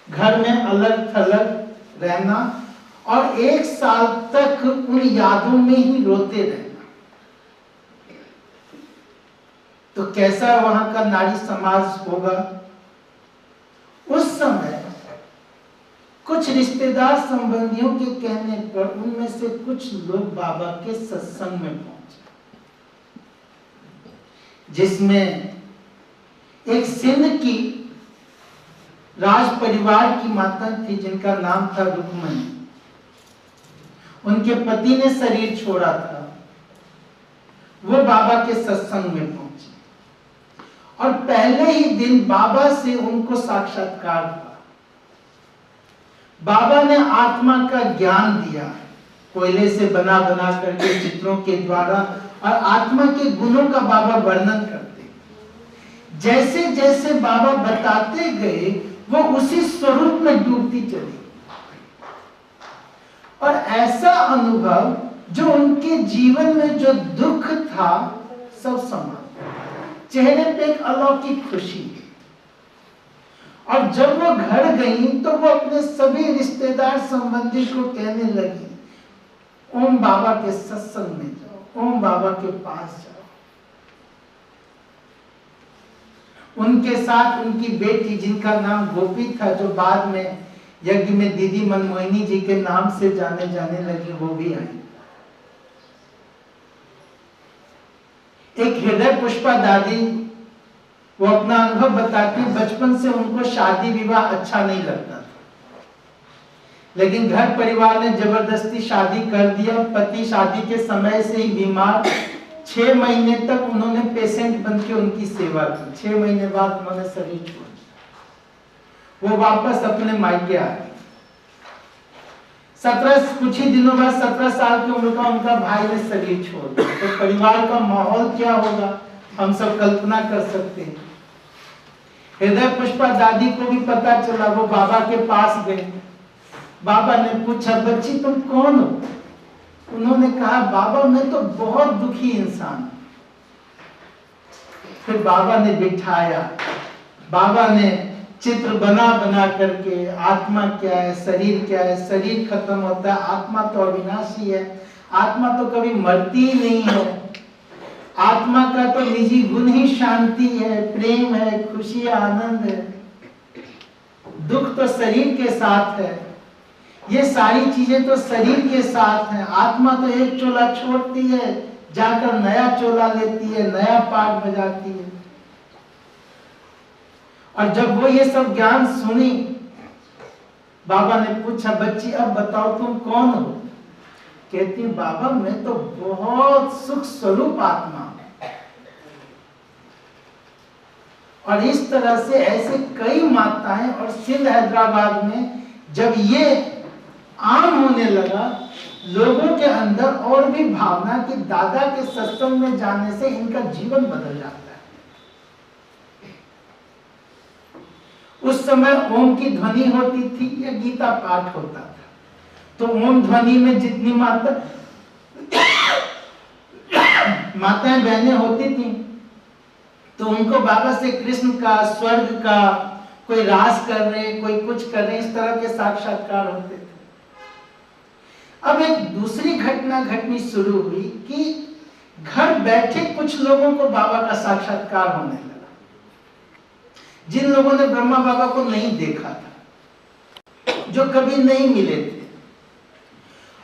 घर में अलग थलग रहना और 1 साल तक उन यादों में ही रोते रहना। तो कैसा वहां का नारी समाज होगा? उस समय कुछ रिश्तेदार संबंधियों के कहने पर उनमें से कुछ लोग बाबा के सत्संग में पहुंचे, जिसमें एक सिंध की राज परिवार की माता थी जिनका नाम था रुक्मणी। उनके पति ने शरीर छोड़ा था, वो बाबा के सत्संग में पहुंचे और पहले ही दिन बाबा से उनको साक्षात्कार हुआ। बाबा ने आत्मा का ज्ञान दिया, कोयले से बना बना करके चित्रों के द्वारा, और आत्मा के गुणों का बाबा वर्णन करते। जैसे जैसे बाबा बताते गए वो उसी स्वरूप में डूबती चली, और ऐसा अनुभव जो उनके जीवन में जो दुख था सब समा, चेहरे पे एक अलौकिक खुशी। और जब वो घर गई तो वो अपने सभी रिश्तेदार संबंधी को कहने लगी, ओम बाबा के सत्संग में जाओ, ओम बाबा के पास जाओ। उनके साथ उनकी बेटी जिनका नाम गोपी था, जो बाद में यज्ञ में दीदी मनमोहिनी जी के नाम से जाने जाने लगी, वो भी आई। एक हृदय पुष्पा दादी, वो अपना अनुभव बताती, बचपन से उनको शादी विवाह अच्छा नहीं लगता था, लेकिन घर परिवार ने जबरदस्ती शादी कर दिया। पति शादी के समय से ही बीमार, 6 महीने तक उन्होंने पेशेंट बन के उनकी सेवा की। 6 महीने बाद उन्होंने शरीर छोड़ दिया, वो वापस अपने मायके आ गए। कुछ ही दिनों बाद 17 साल की उम्र का उनका भाई ने शरीर छोड़ दिया। तो परिवार का माहौल क्या होगा हम सब कल्पना कर सकते हैं। हृदय पुष्पा दादी को भी पता चला, वो बाबा के पास गए। बाबा ने पूछा, बच्ची तुम कौन हो? उन्होंने कहा, बाबा मैं तो बहुत दुखी इंसान हूं। फिर बाबा ने बिठाया, बाबा ने चित्र बना बना करके, आत्मा क्या है, शरीर क्या है, शरीर खत्म होता है, आत्मा तो अविनाशी है, आत्मा तो कभी मरती ही नहीं है, आत्मा का तो निजी गुण ही शांति है, प्रेम है, खुशी है, आनंद है, दुख तो शरीर के साथ है, ये सारी चीजें तो शरीर के साथ हैं। आत्मा तो एक चोला छोड़ती है, जाकर नया चोला लेती है, नया पाठ बजाती है। और जब वो ये सब ज्ञान सुनी, बाबा ने पूछा, बच्ची अब बताओ तुम कौन हो? कहती, बाबा मैं तो बहुत सुख स्वरूप आत्मा हूं। और इस तरह से ऐसे कई माताएं, और सिंध हैदराबाद में जब ये आम होने लगा, लोगों के अंदर और भी भावना कि दादा के सत्संग में जाने से इनका जीवन बदल जाता है। उस समय ओम की ध्वनि होती थी या गीता पाठ होता था, तो ओम ध्वनि में जितनी माताएं बहनें होती थी, तो उनको बाबा से कृष्ण का, स्वर्ग का, कोई रास कर रहे, कोई कुछ कर रहे, इस तरह के साक्षात्कार होते थे। अब एक दूसरी घटना घटनी शुरू हुई कि घर बैठे कुछ लोगों को बाबा का साक्षात्कार होने लगा, जिन लोगों ने ब्रह्मा बाबा को नहीं देखा था, जो कभी नहीं मिले थे।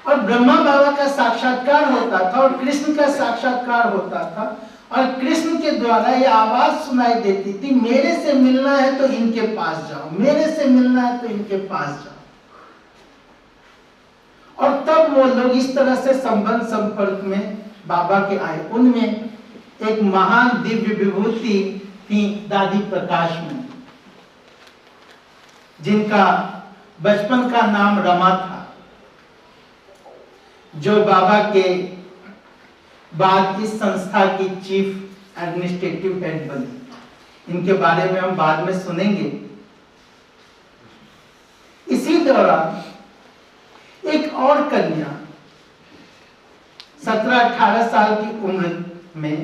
और ब्रह्मा बाबा का साक्षात्कार होता था और कृष्ण का साक्षात्कार होता था और कृष्ण के द्वारा ये आवाज सुनाई देती थी, मेरे से मिलना है तो इनके पास जाओ, मेरे से मिलना है तो इनके पास जाओ। और तब वो लोग इस तरह से संबंध संपर्क में बाबा के आए। उनमें एक महान दिव्य विभूति थी दादी प्रकाश में, जिनका बचपन का नाम रमा था, जो बाबा के बाद इस संस्था की चीफ एडमिनिस्ट्रेटिव हेड बनी। इनके बारे में हम बाद में सुनेंगे। इसी दौरान एक और कन्या 17-18 साल की उम्र में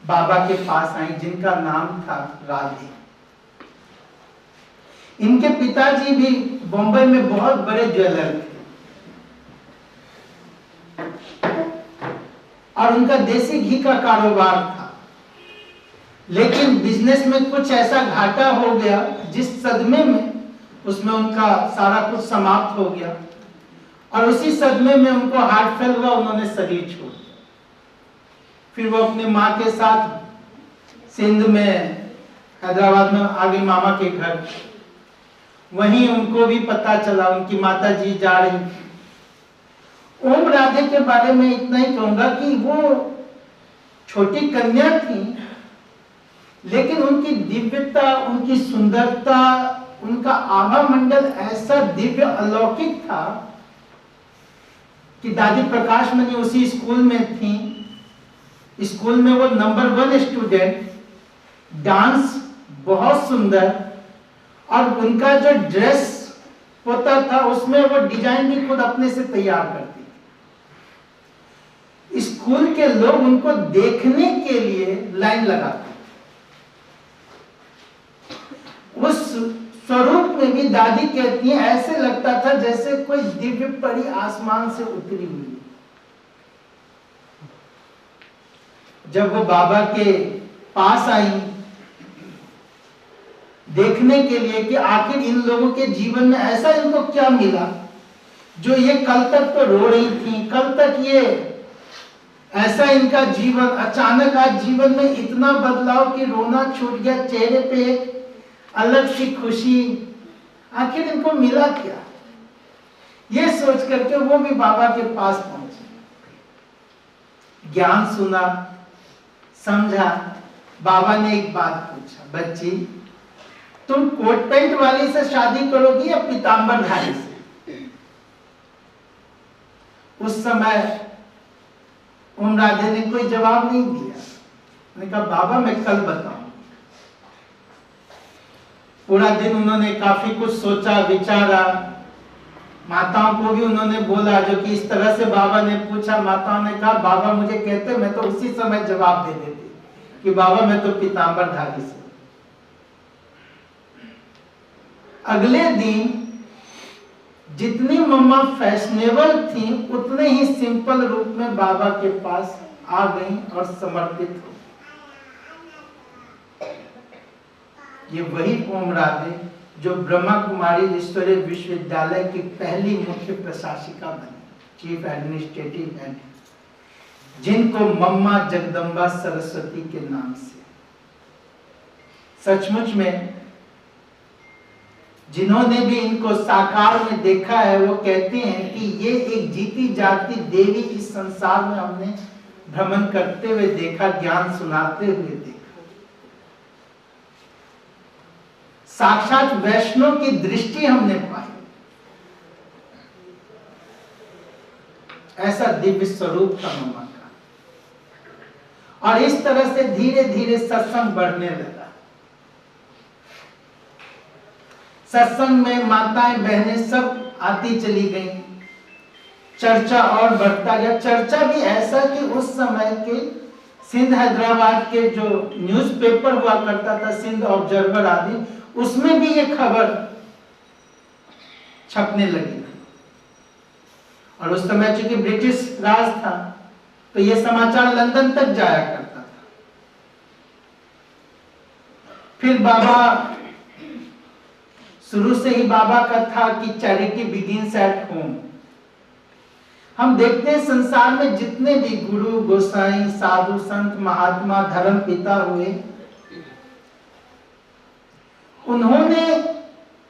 बाबा के पास आई, जिनका नाम था राधे। इनके पिताजी भी बॉम्बे में बहुत बड़े ज्वेलर थे और उनका देसी घी का कारोबार था, लेकिन बिजनेस में कुछ ऐसा घाटा हो गया जिस सदमे में उसमें उनका सारा कुछ समाप्त हो गया और उसी सदमे में उनको हार्ट फेल हुआ, उन्होंने शरीर छोड़ दिया। फिर वो अपने माँ के साथ सिंध में, हैदराबाद में आ गई मामा के घर। वहीं उनको भी पता चला उनकी माता जी जा रही थी। ओम राधे के बारे में इतना ही कहूंगा कि वो छोटी कन्या थी, लेकिन उनकी दिव्यता, उनकी सुंदरता, उनका आभा मंडल ऐसा दिव्य अलौकिक था कि दादी प्रकाश मणि उसी स्कूल में थी। स्कूल में वो नंबर 1 स्टूडेंट, डांस बहुत सुंदर, और उनका जो ड्रेस होता था उसमें वो डिजाइन भी खुद अपने से तैयार करती थी। स्कूल के लोग उनको देखने के लिए लाइन लगाते। उस स्वरूप में भी दादी कहती है ऐसे लगता था जैसे कोई दिव्य परी आसमान से उतरी हुई। जब वो बाबा के पास आई देखने के लिए कि आखिर इन लोगों के जीवन में ऐसा इनको क्या मिला, जो ये कल तक तो रो रही थी, कल तक ये ऐसा इनका जीवन, अचानक आज जीवन में इतना बदलाव कि रोना छूट गया, चेहरे पे एक अलग सी खुशी, आखिर इनको मिला क्या? ये सोच करके वो भी बाबा के पास पहुंचे, ज्ञान सुना, समझा। बाबा ने एक बात पूछा, बच्ची तुम कोट पैंट वाली से शादी करोगी या पीतांबरधारी से? उस समय ओम राधे ने कोई जवाब नहीं दिया। मैंने कहा बाबा मैं कल बताऊं। पूरा दिन उन्होंने काफी कुछ सोचा विचारा। माताओं को भी उन्होंने बोला, जो कि इस तरह से बाबा ने पूछा, माताओं ने कहा बाबा मुझे कहते, मैं तो उसी समय जवाब दे देती कि बाबा मैं तो पीतांबरधारी से। अगले दिन जितनी मम्मा फैशनेबल थी उतने ही सिंपल रूप में बाबा के पास आ गई और समर्पित हो। ये वही ओम राधे जो ब्रह्मा कुमारी ईश्वरीय विश्वविद्यालय की पहली मुख्य प्रशासिका बनी, चीफ एडमिनिस्ट्रेटिव हेड, जिनको मम्मा जगदम्बा सरस्वती के नाम से। सचमुच में जिन्होंने भी इनको साकार में देखा है वो कहते हैं कि ये एक जीती जागती देवी इस संसार में हमने भ्रमण करते हुए देखा, ज्ञान सुनाते हुए देखा। साक्षात वैष्णव की दृष्टि हमने पाई। ऐसा दिव्य स्वरूप था मम्मा का। और इस तरह से धीरे धीरे सत्संग बढ़ने लगा। सत्संग में माताएं बहनें सब आती चली गई, चर्चा और बढ़ता गया। चर्चा भी ऐसा कि उस समय के सिंध हैदराबाद के जो न्यूज़पेपर हुआ करता था, सिंध ऑब्जर्वर आदि, उसमें भी ये खबर छपने लगी। और उस समय चूंकि ब्रिटिश राज था तो ये समाचार लंदन तक जाया करता था। फिर बाबा, शुरू से ही बाबा का था कि चैरिटी बिगिंस एट होम। हम देखते हैं संसार में जितने भी गुरु, गोसाई, साधु, संत, महात्मा, धर्म पिता हुए, उन्होंने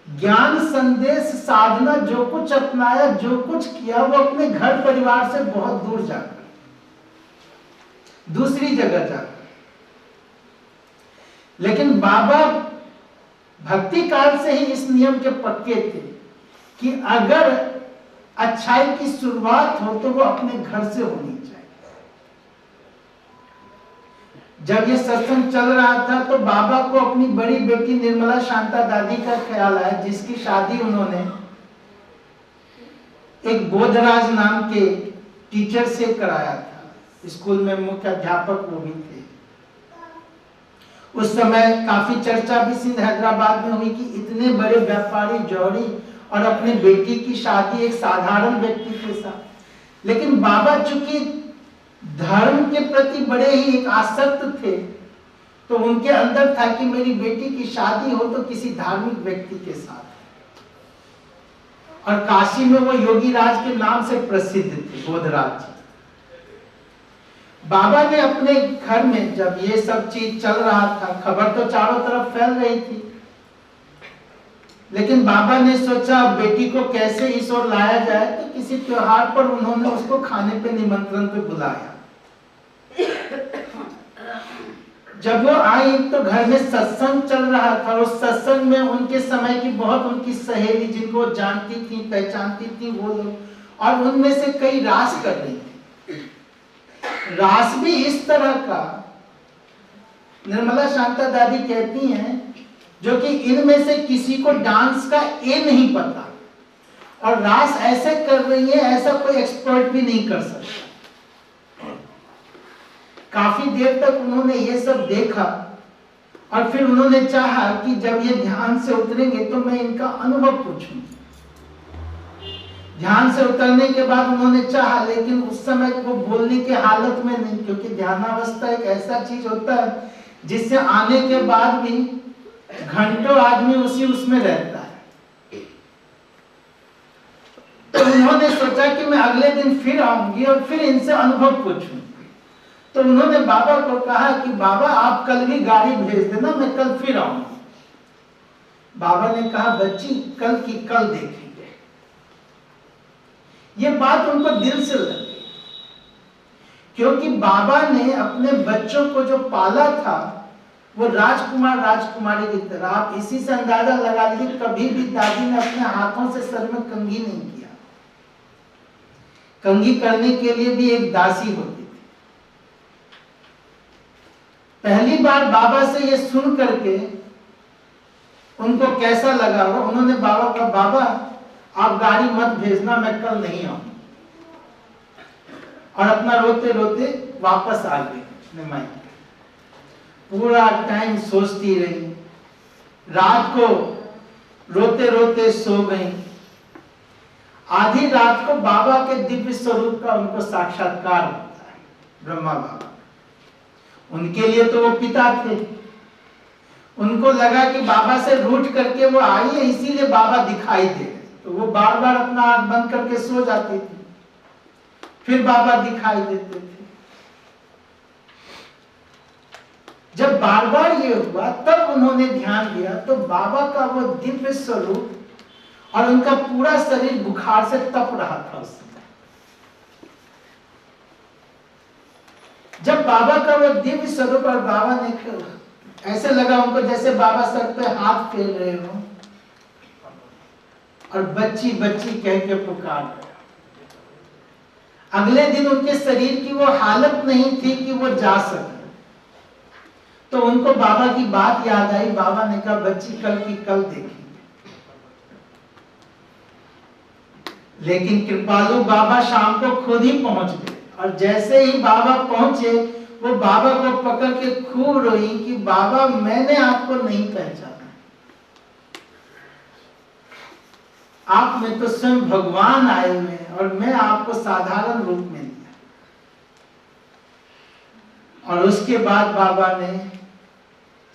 ज्ञान, संदेश, साधना जो कुछ अपनाया, जो कुछ किया, वो अपने घर परिवार से बहुत दूर जाकर, दूसरी जगह जाकर। लेकिन बाबा भक्ति काल से ही इस नियम के पक्के थे कि अगर अच्छाई की शुरुआत हो तो वो अपने घर से होनी चाहिए। जब ये सत्संग चल रहा था तो बाबा को अपनी बड़ी बेटी निर्मला शांता दादी का ख्याल आया, जिसकी शादी उन्होंने एक बोधराज नाम के टीचर से कराया था। स्कूल में मुख्य अध्यापक वो भी थे। उस समय काफी चर्चा भी सिंध हैदराबाद में हुई कि इतने बड़े व्यापारी जौहरी और अपनी बेटी की शादी एक साधारण व्यक्ति के साथ। लेकिन बाबा चूंकि धर्म के प्रति बड़े ही एक आसक्त थे, तो उनके अंदर था कि मेरी बेटी की शादी हो तो किसी धार्मिक व्यक्ति के साथ। और काशी में वो योगी राज के नाम से प्रसिद्ध थे, बोधराज। बाबा ने अपने घर में जब ये सब चीज चल रहा था, खबर तो चारों तरफ फैल रही थी, लेकिन बाबा ने सोचा बेटी को कैसे इस ओर लाया जाए, तो किसी त्योहार पर उन्होंने उसको खाने पे निमंत्रण पे बुलाया। जब वो आई तो घर में सत्संग चल रहा था। उस सत्संग में उनके समय की बहुत उनकी सहेली, जिनको जानती थी, पहचानती थी, वो लोग, और उनमें से कई रास कर रही थी। रास भी इस तरह का, निर्मला शांता दादी कहती हैं, जो कि इनमें से किसी को डांस का ए नहीं पता, और रास ऐसे कर रही है ऐसा कोई एक्सपर्ट भी नहीं कर सकता। काफी देर तक उन्होंने ये सब देखा और फिर उन्होंने चाहा कि जब ये ध्यान से उतरेंगे तो मैं इनका अनुभव पूछूं। ध्यान से उतरने के बाद उन्होंने चाहा, लेकिन उस समय वो बोलने की हालत में नहीं, क्योंकि ध्यानावस्था एक ऐसा चीज होता है जिससे आने के बाद भी घंटों आदमी उसमें रहता है। तो उन्होंने सोचा कि मैं अगले दिन फिर आऊंगी और फिर इनसे अनुभव पूछूं। तो उन्होंने बाबा को कहा कि बाबा आप कल भी गाड़ी भेज देना, मैं कल फिर आऊंगी। बाबा ने कहा बच्ची कल की कल देखेंगे। ये बात उनको दिल से लगी, क्योंकि बाबा ने अपने बच्चों को जो पाला था वो राजकुमार राजकुमारी की तरह। आप इसी से अंदाजा लगा लीजिए, कभी भी दादी ने अपने हाथों से सर में कंघी नहीं किया। कंघी करने के लिए भी एक दासी होती थी। पहली बार बाबा से ये सुन करके उनको कैसा लगा हो, उन्होंने बाबा का, बाबा आप गाड़ी मत भेजना, मैं कल नहीं आऊंगा। और अपना रोते रोते वापस आ गए मायके। पूरा टाइम सोचती रही, रात को रोते रोते सो गई। आधी रात को बाबा के दिव्य स्वरूप का उनको साक्षात्कार होता है, ब्रह्मा बाबा। उनके लिए तो वो पिता थे। उनको लगा कि बाबा से रूठ करके वो आई है, इसीलिए बाबा दिखाई दे रहे। तो वो बार बार अपना आंख बंद करके सो जाती थी, फिर बाबा दिखाई देते थे। जब बार बार ये हुआ तब उन्होंने ध्यान दिया तो बाबा का वो दिव्य स्वरूप और उनका पूरा शरीर बुखार से तप रहा था उस समय। जब बाबा का वो दिव्य स्वरूप, और बाबा ने ऐसे लगा उनको जैसे बाबा सर पे हाथ फेर रहे हो और बच्ची बच्ची कह के पुकार रहे। अगले दिन उनके शरीर की वो हालत नहीं थी कि वो जा सके, तो उनको बाबा की बात याद आई। बाबा ने कहा बच्ची कल की कल देखेंगे। लेकिन कृपालु बाबा शाम को खुद ही पहुंच गए, और जैसे ही बाबा पहुंचे वो बाबा को पकड़ के खूब रोई कि बाबा मैंने आपको नहीं पहचाना, आप में तो स्वयं भगवान आए हुए हैं और मैं आपको साधारण रूप में लिया। और उसके बाद बाबा ने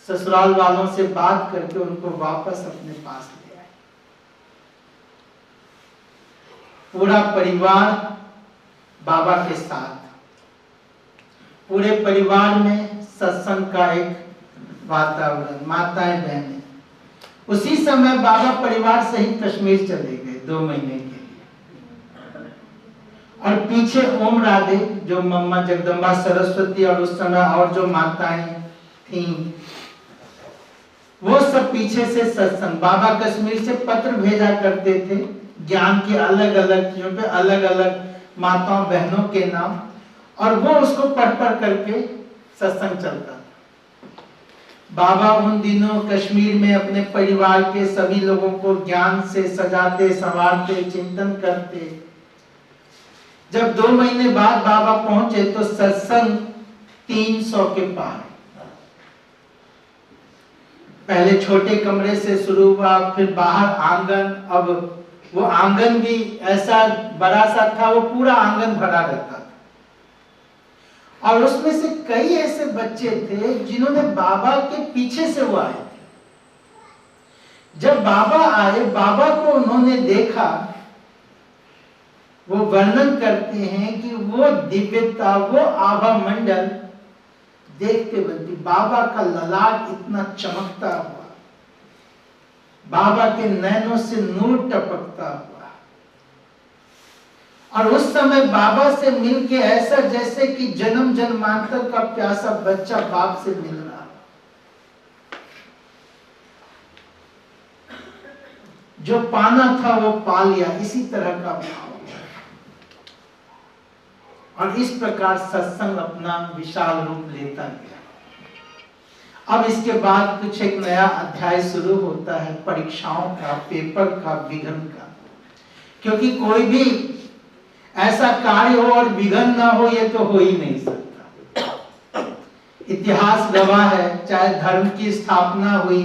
ससुराल वालों से बात करके उनको वापस अपने पास ले आए। पूरा परिवार बाबा के साथ पूरे परिवार में सत्संग का एक वातावरण, माताएं बहनें। उसी समय बाबा परिवार सहित कश्मीर चले गए 2 महीने के लिए। और पीछे ओम राधे जो मम्मा जगदम्बा सरस्वती और उस समय और जो माताएं थीं, वो सब पीछे से सत्संग। बाबा कश्मीर से पत्र भेजा करते थे ज्ञान के अलग अलग चीजों पे, अलग अलग माताओं बहनों के नाम, और वो उसको पढ़ करके सत्संग चलता था। बाबा उन दिनों कश्मीर में अपने परिवार के सभी लोगों को ज्ञान से सजाते, संवारते, चिंतन करते। जब 2 महीने बाद बाबा पहुंचे तो सत्संग 300 के पार। पहले छोटे कमरे से शुरू हुआ, फिर बाहर आंगन। अब वो आंगन भी ऐसा बड़ा सा था, वो पूरा आंगन भरा रहता था। और उसमें से कई ऐसे बच्चे थे जिन्होंने बाबा के पीछे से वो आए थे। जब बाबा आए, बाबा को उन्होंने देखा, वो वर्णन करते हैं कि वो दिव्यता, वो आभा मंडल देखते बनती। बाबा का ललाट इतना चमकता हुआ, बाबा के नैनों से नूर टपकता हुआ। और उस समय बाबा से मिलके ऐसा जैसे कि जन्म जन्मांतर का प्यासा बच्चा बाप से मिल रहा। जो पाना था वो पा लिया, इसी तरह का भाव। और इस प्रकार सत्संग अपना विशाल रूप लेता गया। अब इसके बाद कुछ एक नया अध्याय शुरू होता है, परीक्षाओं का, पेपर का, विघ्न का। क्योंकि कोई भी ऐसा कार्य हो और विघ्न ना हो, ये तो हो ही नहीं सकता। इतिहास गवाह है, चाहे धर्म की स्थापना हुई,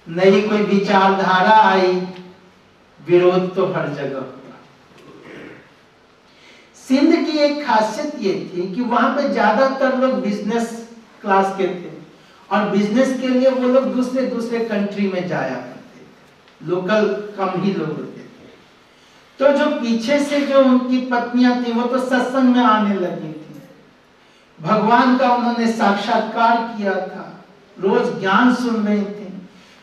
नई कोई विचारधारा आई, विरोध तो हर जगह हुआ। सिंध की एक खासियत ये थी कि वहां पे ज्यादातर लोग बिजनेस क्लास के थे, और बिजनेस के लिए वो लोग दूसरे दूसरे कंट्री में जाया करते थे, लोकल कम ही लोग होते थे। तो जो पीछे से जो उनकी पत्नियां थी, वो तो सत्संग में आने लगी थी। भगवान का उन्होंने साक्षात्कार किया था, रोज ज्ञान सुन रही थी।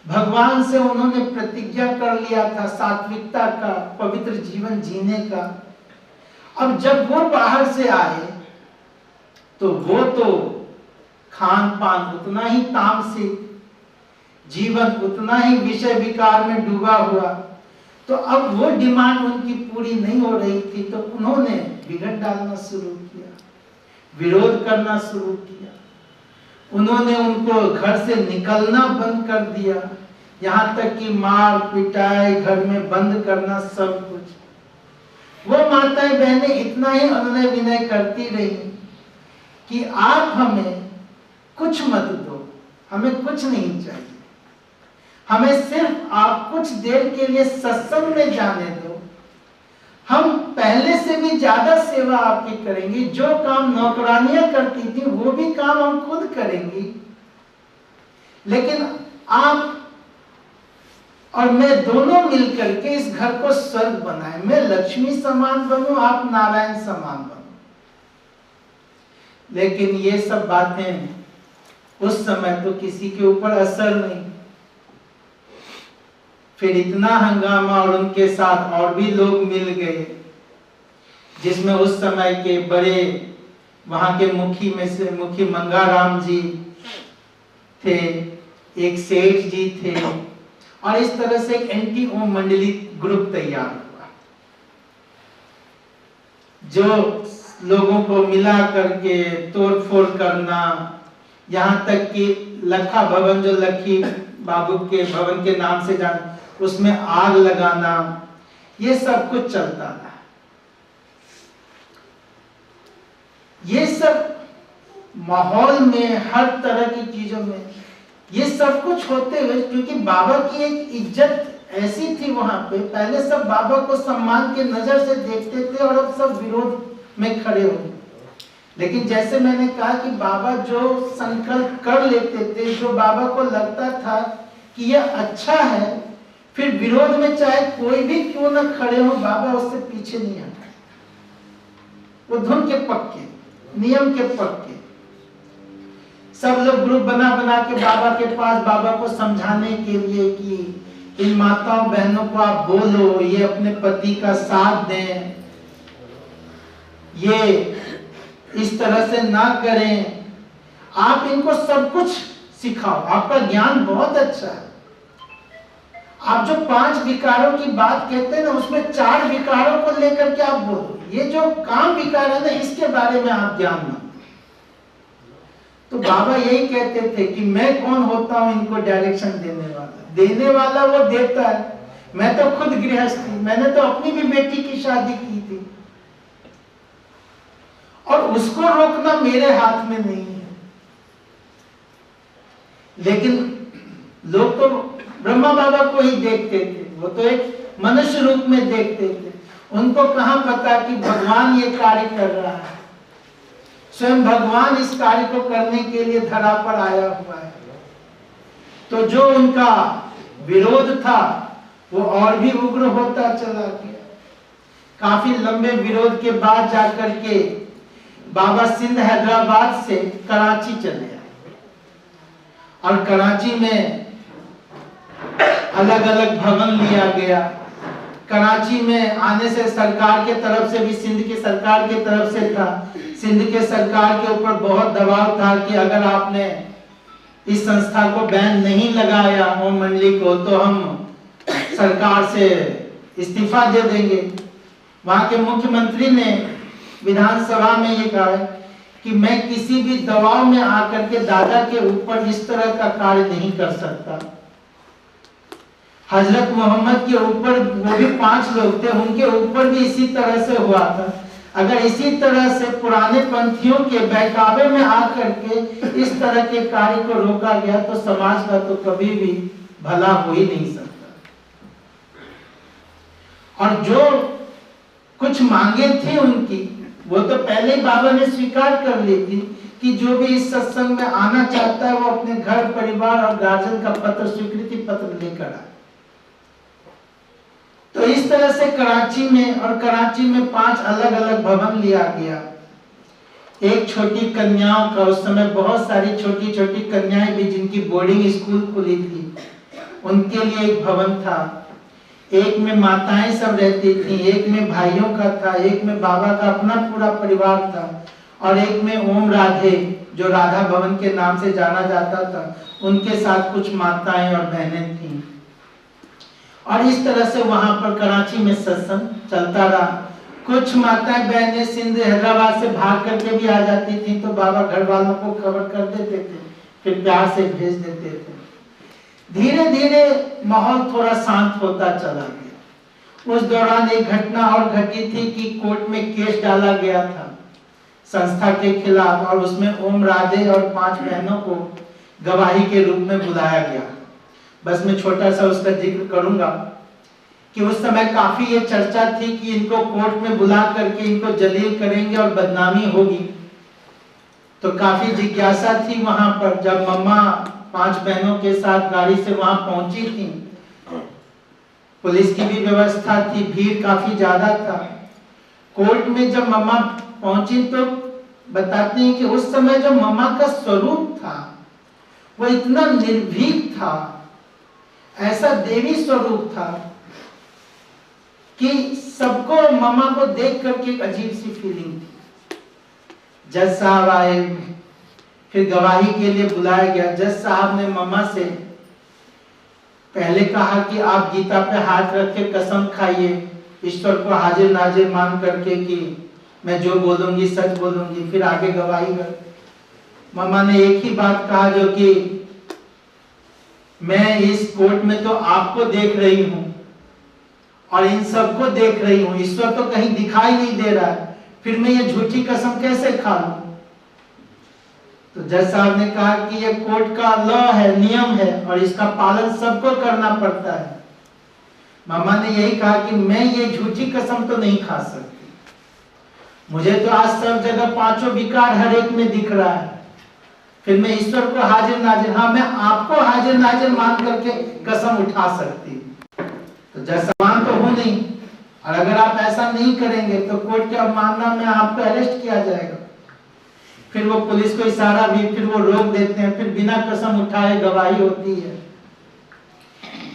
भगवान से उन्होंने प्रतिज्ञा कर लिया था सात्विकता का, पवित्र जीवन जीने का। अब जब वो बाहर से आए तो वो तो खान पान उतना ही तामसिक, जीवन उतना ही विषय विकार में डूबा हुआ। तो अब वो डिमांड उनकी पूरी नहीं हो रही थी, तो उन्होंने बिगड़ डालना शुरू किया, विरोध करना शुरू किया। उन्होंने उनको घर से निकलना बंद कर दिया, यहाँ तक कि मार पिटाई, घर में बंद करना, सब कुछ। वो माताएं बहनें इतना ही अनुनय विनय करती रही कि आप हमें कुछ मत दो, हमें कुछ नहीं चाहिए, हमें सिर्फ आप कुछ देर के लिए सत्संग में जाने दो, हम पहले से भी ज्यादा सेवा आपकी करेंगी। जो काम नौकरानियां करती थी वो भी काम हम खुद करेंगी, लेकिन आप और मैं दोनों मिलकर के इस घर को स्वर्ग बनाएं। मैं लक्ष्मी समान बनूं, आप नारायण समान बनो। लेकिन ये सब बातें उस समय तो किसी के ऊपर असर नहीं। फिर इतना हंगामा, और उनके साथ और भी लोग मिल गए, जिसमें उस समय के बड़े वहां के मुखी में से मुखी मंगाराम जी थे, एक सेठ जी थे, और इस तरह से एक एंटी ओम मंडली ग्रुप तैयार हुआ, जो लोगों को मिला करके तोड़फोड़ करना, यहाँ तक कि लखा भवन, जो लखी बाबू के भवन के नाम से जान, उसमें आग लगाना, ये सब कुछ चलता था। ये सब माहौल में, हर तरह की चीजों में ये सब कुछ होते हुए, क्योंकि बाबा की एक इज्जत ऐसी थी वहां पे, पहले सब बाबा को सम्मान के नजर से देखते थे, और अब सब विरोध में खड़े हो। लेकिन जैसे मैंने कहा कि बाबा जो संकल्प कर लेते थे, जो बाबा को लगता था कि यह अच्छा है, फिर विरोध में चाहे कोई भी क्यों न खड़े हो, बाबा उससे पीछे नहीं हटा। वो धुन के पक्के, नियम के पक्के। सब लोग ग्रुप बना बना के बाबा के पास, बाबा को समझाने के लिए कि इन माताओं बहनों को आप बोलो, ये अपने पति का साथ दें, ये इस तरह से ना करें, आप इनको सब कुछ सिखाओ, आपका ज्ञान बहुत अच्छा है। आप जो 5 विकारों की बात कहते हैं ना, उसमें 4 विकारों को लेकर के आप बोलो, ये जो काम विकार है ना, इसके बारे में आप ज्ञान मांगो। तो बाबा यही कहते थे कि मैं कौन होता हूं इनको डायरेक्शन देने वाला वो देता है। मैं तो खुद गृहस्थ थी, मैंने तो अपनी भी बेटी की शादी की थी, और उसको रोकना मेरे हाथ में नहीं है। लेकिन लोग तो ब्रह्मा बाबा को ही देखते थे, वो तो एक मनुष्य रूप में देखते थे। उनको कहां पता कि भगवान ये कार्य कर रहा है, स्वयं भगवान इस कार्य को करने के लिए धरा पर आया हुआ है। तो जो उनका विरोध था वो और भी उग्र होता चला गया। काफी लंबे विरोध के बाद जाकर के बाबा सिंध हैदराबाद से कराची चले आए, और कराची में अलग अलग भवन लिया गया। कराची में आने से सरकार के तरफ से भी, सिंध की सरकार के तरफ से था, सिंध के सरकार के ऊपर बहुत दबाव था कि अगर आपने इस संस्था को बैन नहीं लगाया, ओम मंडली को, तो हम सरकार से इस्तीफा दे देंगे। वहां के मुख्यमंत्री ने विधानसभा में ये कहा कि मैं किसी भी दबाव में आकर के दादा के ऊपर इस तरह का कार्य नहीं कर सकता। हजरत मोहम्मद के ऊपर, वो भी 5 लोग थे, उनके ऊपर भी इसी तरह से हुआ था। अगर इसी तरह से पुराने पंथियों के बहकावे में आकर के इस तरह के कार्य को रोका गया तो समाज का तो कभी भी भला हो ही नहीं सकता। और जो कुछ मांगे थी उनकी, वो तो पहले ही बाबा ने स्वीकार कर ली थी कि जो भी इस सत्संग में आना चाहता है वो अपने घर परिवार और गार्जियन का पत्र, स्वीकृति पत्र लेकर आए। तो इस तरह से कराची में 5 अलग अलग भवन लिया गया। एक छोटी कन्याओं का, उस समय बहुत सारी छोटी छोटी कन्याएं भी जिनकी बोर्डिंग स्कूल खुली थी, उनके लिए एक भवन था। एक में माताएं सब रहती थी, एक में भाइयों का था, एक में बाबा का अपना पूरा परिवार था, और एक में ओम राधे, जो राधा भवन के नाम से जाना जाता था, उनके साथ कुछ माताएं और बहनें थीं। और इस तरह से वहां पर कराची में सत्संग चलता रहा। कुछ माताएं बहनें सिंध हैदराबाद से भाग करके भी आ जाती थी, तो बाबा घर वालों को खबर कर देते थे, फिर प्यार से भेज देते थे। धीरे धीरे माहौल थोड़ा शांत होता चला गया। उस दौरान एक घटना और घटी थी कि कोर्ट में केस डाला गया था संस्था के खिलाफ, और उसमें ओम राधे और 5 बहनों को गवाही के रूप में बुलाया गया। बस मैं छोटा सा उसका जिक्र करूंगा कि उस समय काफी ये चर्चा थी कि इनको कोर्ट में बुला करके इनको जलील करेंगे और बदनामी होगी। तो काफी जिज्ञासा थी वहां पर। जब मम्मा 5 बहनों के साथ गाड़ी से वहां पहुंची थी, पुलिस की भी व्यवस्था थी, भीड़ काफी ज्यादा था। कोर्ट में जब मम्मा पहुंची तो बताते हैं कि उस समय जो मम्मा का स्वरूप था वो इतना निर्भीक था, ऐसा देवी स्वरूप था कि सबको मम्मा को देख करके एक अजीब सी फीलिंग थी। जज साहब आए, फिर गवाही के लिए बुलाया गया। जज साहब ने मम्मा से पहले कहा कि आप गीता पे हाथ रख के कसम खाइए, ईश्वर को हाजिर नाजिर मान करके कि मैं जो बोलूंगी सच बोलूंगी। फिर आगे गवाही कर मम्मा ने एक ही बात कहा, जो कि मैं इस कोर्ट में तो आपको देख रही हूं और इन सबको देख रही हूं, ईश्वर तो कहीं दिखाई नहीं दे रहा है, फिर मैं ये झूठी कसम कैसे खा लूं। तो जज साहब ने कहा कि ये कोर्ट का लॉ है, नियम है, और इसका पालन सबको करना पड़ता है। मामा ने यही कहा कि मैं ये झूठी कसम तो नहीं खा सकती, मुझे तो आज सब जगह 5 विकार हर एक में दिख रहा है, फिर मैं ईश्वर को हाजिर नाजिर, हाँ मैं आपको हाजिर नाजिर मान करके कसम उठा सकती। तो जज मान तो हूं नहीं, और अगर आप ऐसा नहीं करेंगे तो कोर्ट के अवमानना में आपको अरेस्ट किया जाएगा। फिर वो पुलिस को इशारा भी, फिर वो रोक देते हैं, फिर बिना कसम उठाए गवाही होती है।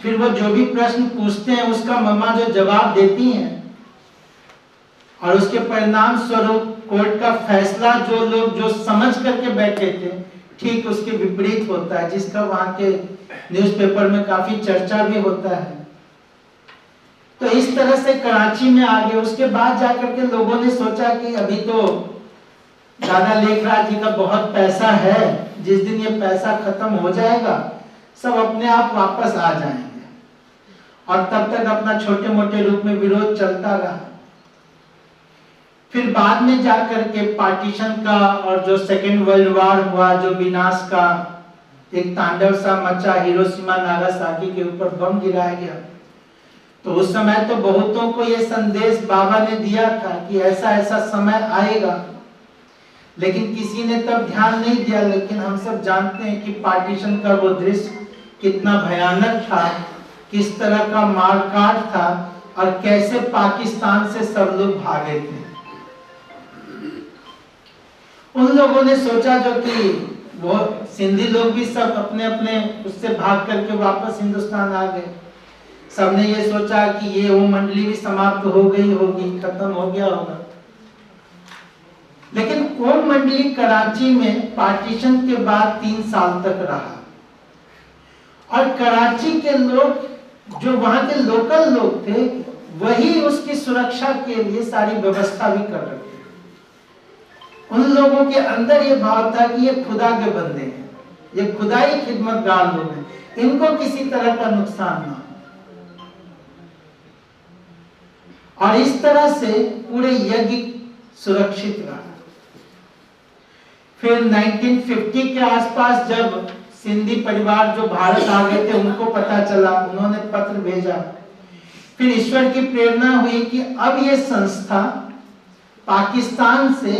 फिर वो जो भी प्रश्न पूछते हैं उसका मम्मा जो जवाब देती हैं, और उसके परिणाम स्वरूप कोर्ट का फैसला जो लोग जो समझ करके बैठे थे ठीक उसके विपरीत होता है, जिसका वहां के न्यूज़पेपर में काफी चर्चा भी होता है। तो इस तरह से कराची में आ गए। उसके बाद जाकर के लोगों ने सोचा कि अभी तो दादा लेखराज जी का बहुत पैसा है, जिस दिन ये पैसा खत्म हो जाएगा सब अपने आप वापस आ जाएंगे, और तब तक अपना छोटे मोटे रूप में विरोध चलता रहा। फिर बाद में जाकर के पार्टीशन का और जो सेकेंड वर्ल्ड वॉर हुआ, जो विनाश का एक तांडव सा मचा, हिरोशिमा नागासाकी के ऊपर बम गिराया गया, तो उस समय तो बहुतों को ये संदेश बाबा ने दिया था कि ऐसा ऐसा समय आएगा, लेकिन किसी ने तब ध्यान नहीं दिया। लेकिन हम सब जानते हैं कि पार्टीशन का वो दृश्य कितना भयानक था, किस तरह का मारकाट था, और कैसे पाकिस्तान से सब लोग भागे थे। उन लोगों ने सोचा जो कि वो सिंधी लोग भी सब अपने अपने उससे भाग करके वापस हिंदुस्तान आ गए। सबने ये सोचा कि ये वो मंडली भी समाप्त हो गई होगी, खत्म हो गया होगा। लेकिन ओम मंडली कराची में पार्टीशन के बाद 3 साल तक रहा, और कराची के लोग जो वहां के लोकल लोग थे वही उसकी सुरक्षा के लिए सारी व्यवस्था भी कर रहे थे। उन लोगों के अंदर ये भाव था कि ये खुदा के बंदे हैं, ये खुदाई खिदमतगार लोग हैं, इनको किसी तरह का नुकसान ना हो। और इस तरह से पूरे यज्ञ सुरक्षित रहा। फिर 1950 के आसपास जब सिंधी परिवार जो भारत आ गए थे उनको पता चला, उन्होंने पत्र भेजा। फिर ईश्वर की प्रेरणा हुई कि अब ये संस्था पाकिस्तान से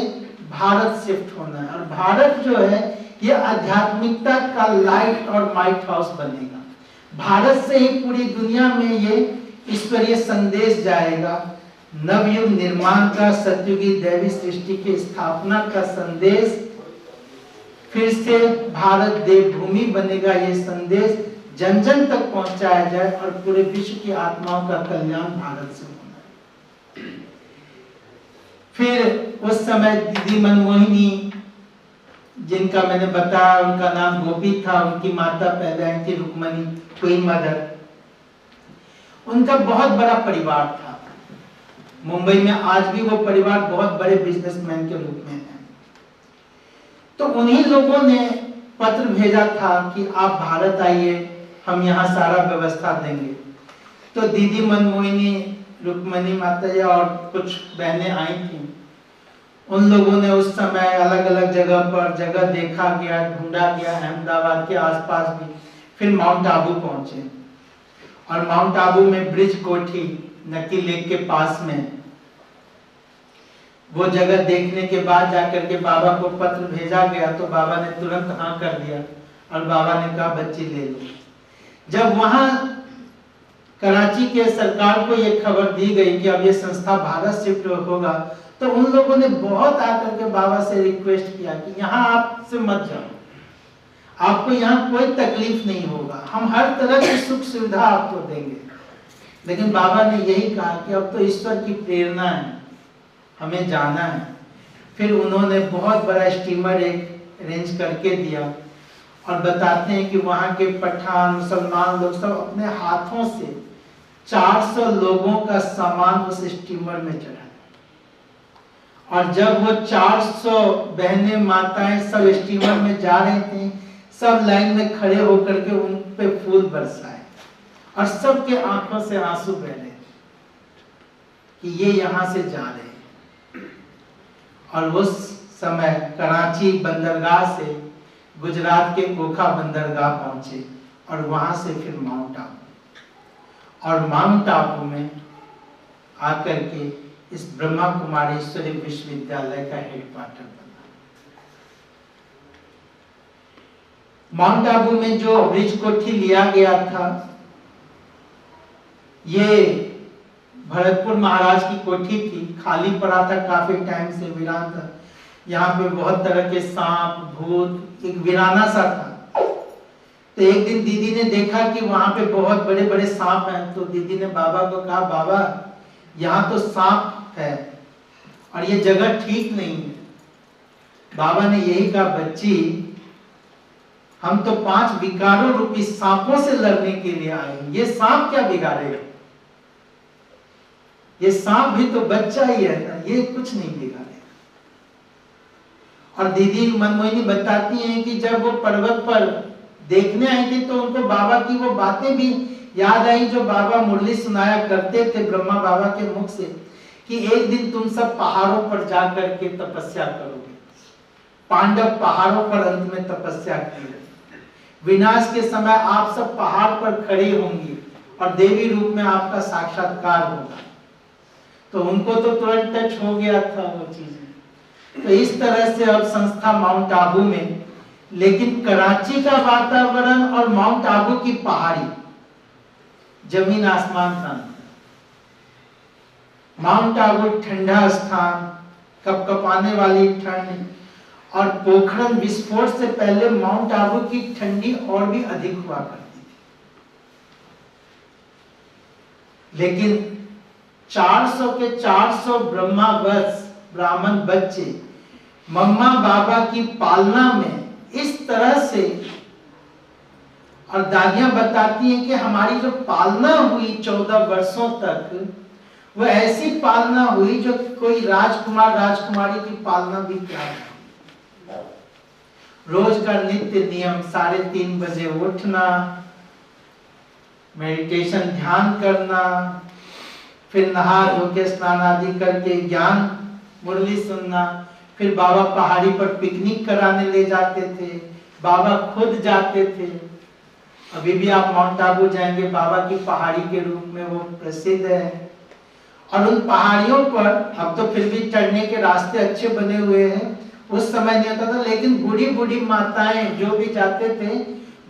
भारत शिफ्ट होना है, और भारत जो है ये आध्यात्मिकता का लाइट और माइट हाउस बनेगा। भारत से ही पूरी दुनिया में ये ईश्वरीय संदेश जाएगा, नवयुग निर्माण का, सतयुगी दैवी सृष्टि की स्थापना का संदेश, फिर से भारत देवभूमि बनेगा। ये संदेश जन जन तक पहुंचाया जाए और पूरे विश्व की आत्माओं का कल्याण भारत से होना है। फिर उस समय दीदी मनमोहिनी, जिनका मैंने बताया उनका नाम गोपी था, उनकी माता पहले आई थी रुक्मणी, क्वीन मदर, उनका बहुत बड़ा परिवार था। मुंबई में आज भी वो परिवार बहुत बड़े बिजनेसमैन के रूप में है। तो उन्हीं लोगों ने पत्र भेजा था कि आप भारत आइए, हम यहाँ सारा व्यवस्था देंगे। तो दीदी मनमोहिनी, रुक्मणी माता और कुछ बहनें आई थी। उन लोगों ने उस समय अलग अलग जगह पर जगह देखा गया, ढूंढा गया, अहमदाबाद के आसपास भी। फिर माउंट आबू पहुंचे, और माउंट आबू में ब्रिज कोठी नकी लेक के पास में वो जगह देखने के बाद जाकर के बाबा को पत्र भेजा गया। तो बाबा ने तुरंत हाँ कर दिया, और बाबा ने कहा बच्ची ले लो। जब वहां कराची के सरकार को ये खबर दी गई कि अब ये संस्था भारत शिफ्ट होगा, तो उन लोगों ने बहुत आकर के बाबा से रिक्वेस्ट किया कि यहाँ आपसे मत जाओ, आपको यहाँ कोई तकलीफ नहीं होगा, हम हर तरह की सुख सुविधा आपको देंगे। लेकिन बाबा ने यही कहा कि अब तो ईश्वर की प्रेरणा है, हमें जाना है। फिर उन्होंने बहुत बड़ा स्टीमर एक अरेंज करके दिया, और बताते हैं कि वहाँ के पठान मुसलमान लोग सब अपने हाथों से 400 लोगों का सामान उस स्टीमर में चढ़ा। और जब वो 400 बहनें माताएं सब स्टीमर में जा रहे थे, सब लाइन में खड़े होकर के उन पे फूल बरसाए, और सबके आंखों से आंसू बह रहे कि ये यहाँ से जा रहे हैं। और उस समय कराची बंदरगाह से गुजरात के ओखा बंदरगाह पहुंचे, और वहां से फिर माउंट आबू, और माउंट आबू में आकर के इस ब्रह्मा कुमारी ईश्वरी विश्वविद्यालय का हेडक्वार्टर बना। माउंट आबू में जो ब्रिज कोठी लिया गया था, ये भरतपुर महाराज की कोठी थी, खाली पड़ा था, काफी टाइम से वीरान था। यहाँ पे बहुत तरह के सांप, भूत, एक वीराना सा था। तो एक दिन दीदी ने देखा कि वहां पे बहुत बड़े बड़े सांप हैं। तो दीदी ने बाबा को कहा, बाबा यहाँ तो सांप है और ये जगह ठीक नहीं है। बाबा ने यही कहा, बच्ची हम तो 5 विकारों रूपी सांपों से लड़ने के लिए आए हैं, ये सांप क्या बिगाड़ेगा? ये सांप भी तो बच्चा ही है ना, ये कुछ नहीं बिगाड़ेगा। और दीदी मनमोहिनी बताती हैं कि जब वो पर्वत पर देखने आई थी तो उनको बाबा की वो बातें भी याद आई जो बाबा मुरली सुनाया करते थे ब्रह्मा बाबा के मुख से, कि एक दिन तुम सब पहाड़ों पर जाकर के तपस्या करोगे। पांडव पहाड़ों पर अंत में तपस्या की, विनाश के समय आप सब पहाड़ पर खड़े होंगे और देवी रूप में आपका साक्षात्कार होगा। तो उनको तो तुरंत टच हो गया था वो चीजें। तो इस तरह से अब संस्था माउंट आबू में, लेकिन कराची का वातावरण और माउंट आबू की पहाड़ी जमीन आसमान का। माउंट आबू ठंडा स्थान, कपकपाने वाली ठंड, और पोखरण विस्फोट से पहले माउंट आबू की ठंडी और भी अधिक हुआ करती थी। लेकिन 400 के 400 ब्राह्मण बच्चे मम्मा बाबा की पालना में इस तरह से, और दादियां बताती हैं कि हमारी जो पालना हुई 14 वर्षों तक, वो ऐसी पालना हुई जो कोई राजकुमार राजकुमारी की पालना भी क्या है। रोज का नित्य नियम 3:30 बजे उठना, मेडिटेशन ध्यान करना, फिर नहा धो के स्नान आदि करके ज्ञान मुरली सुनना, फिर बाबा पहाड़ी पर पिकनिक कराने ले जाते थे, बाबा खुद जाते थे। अभी भी आप माउंट आबू जाएंगे, बाबा की पहाड़ी के रूप में वो प्रसिद्ध है। और उन पहाड़ियों पर अब तो फिर भी चढ़ने के रास्ते अच्छे बने हुए हैं, उस समय नहीं होता था, लेकिन बूढ़ी बूढ़ी माताएं जो भी जाते थे,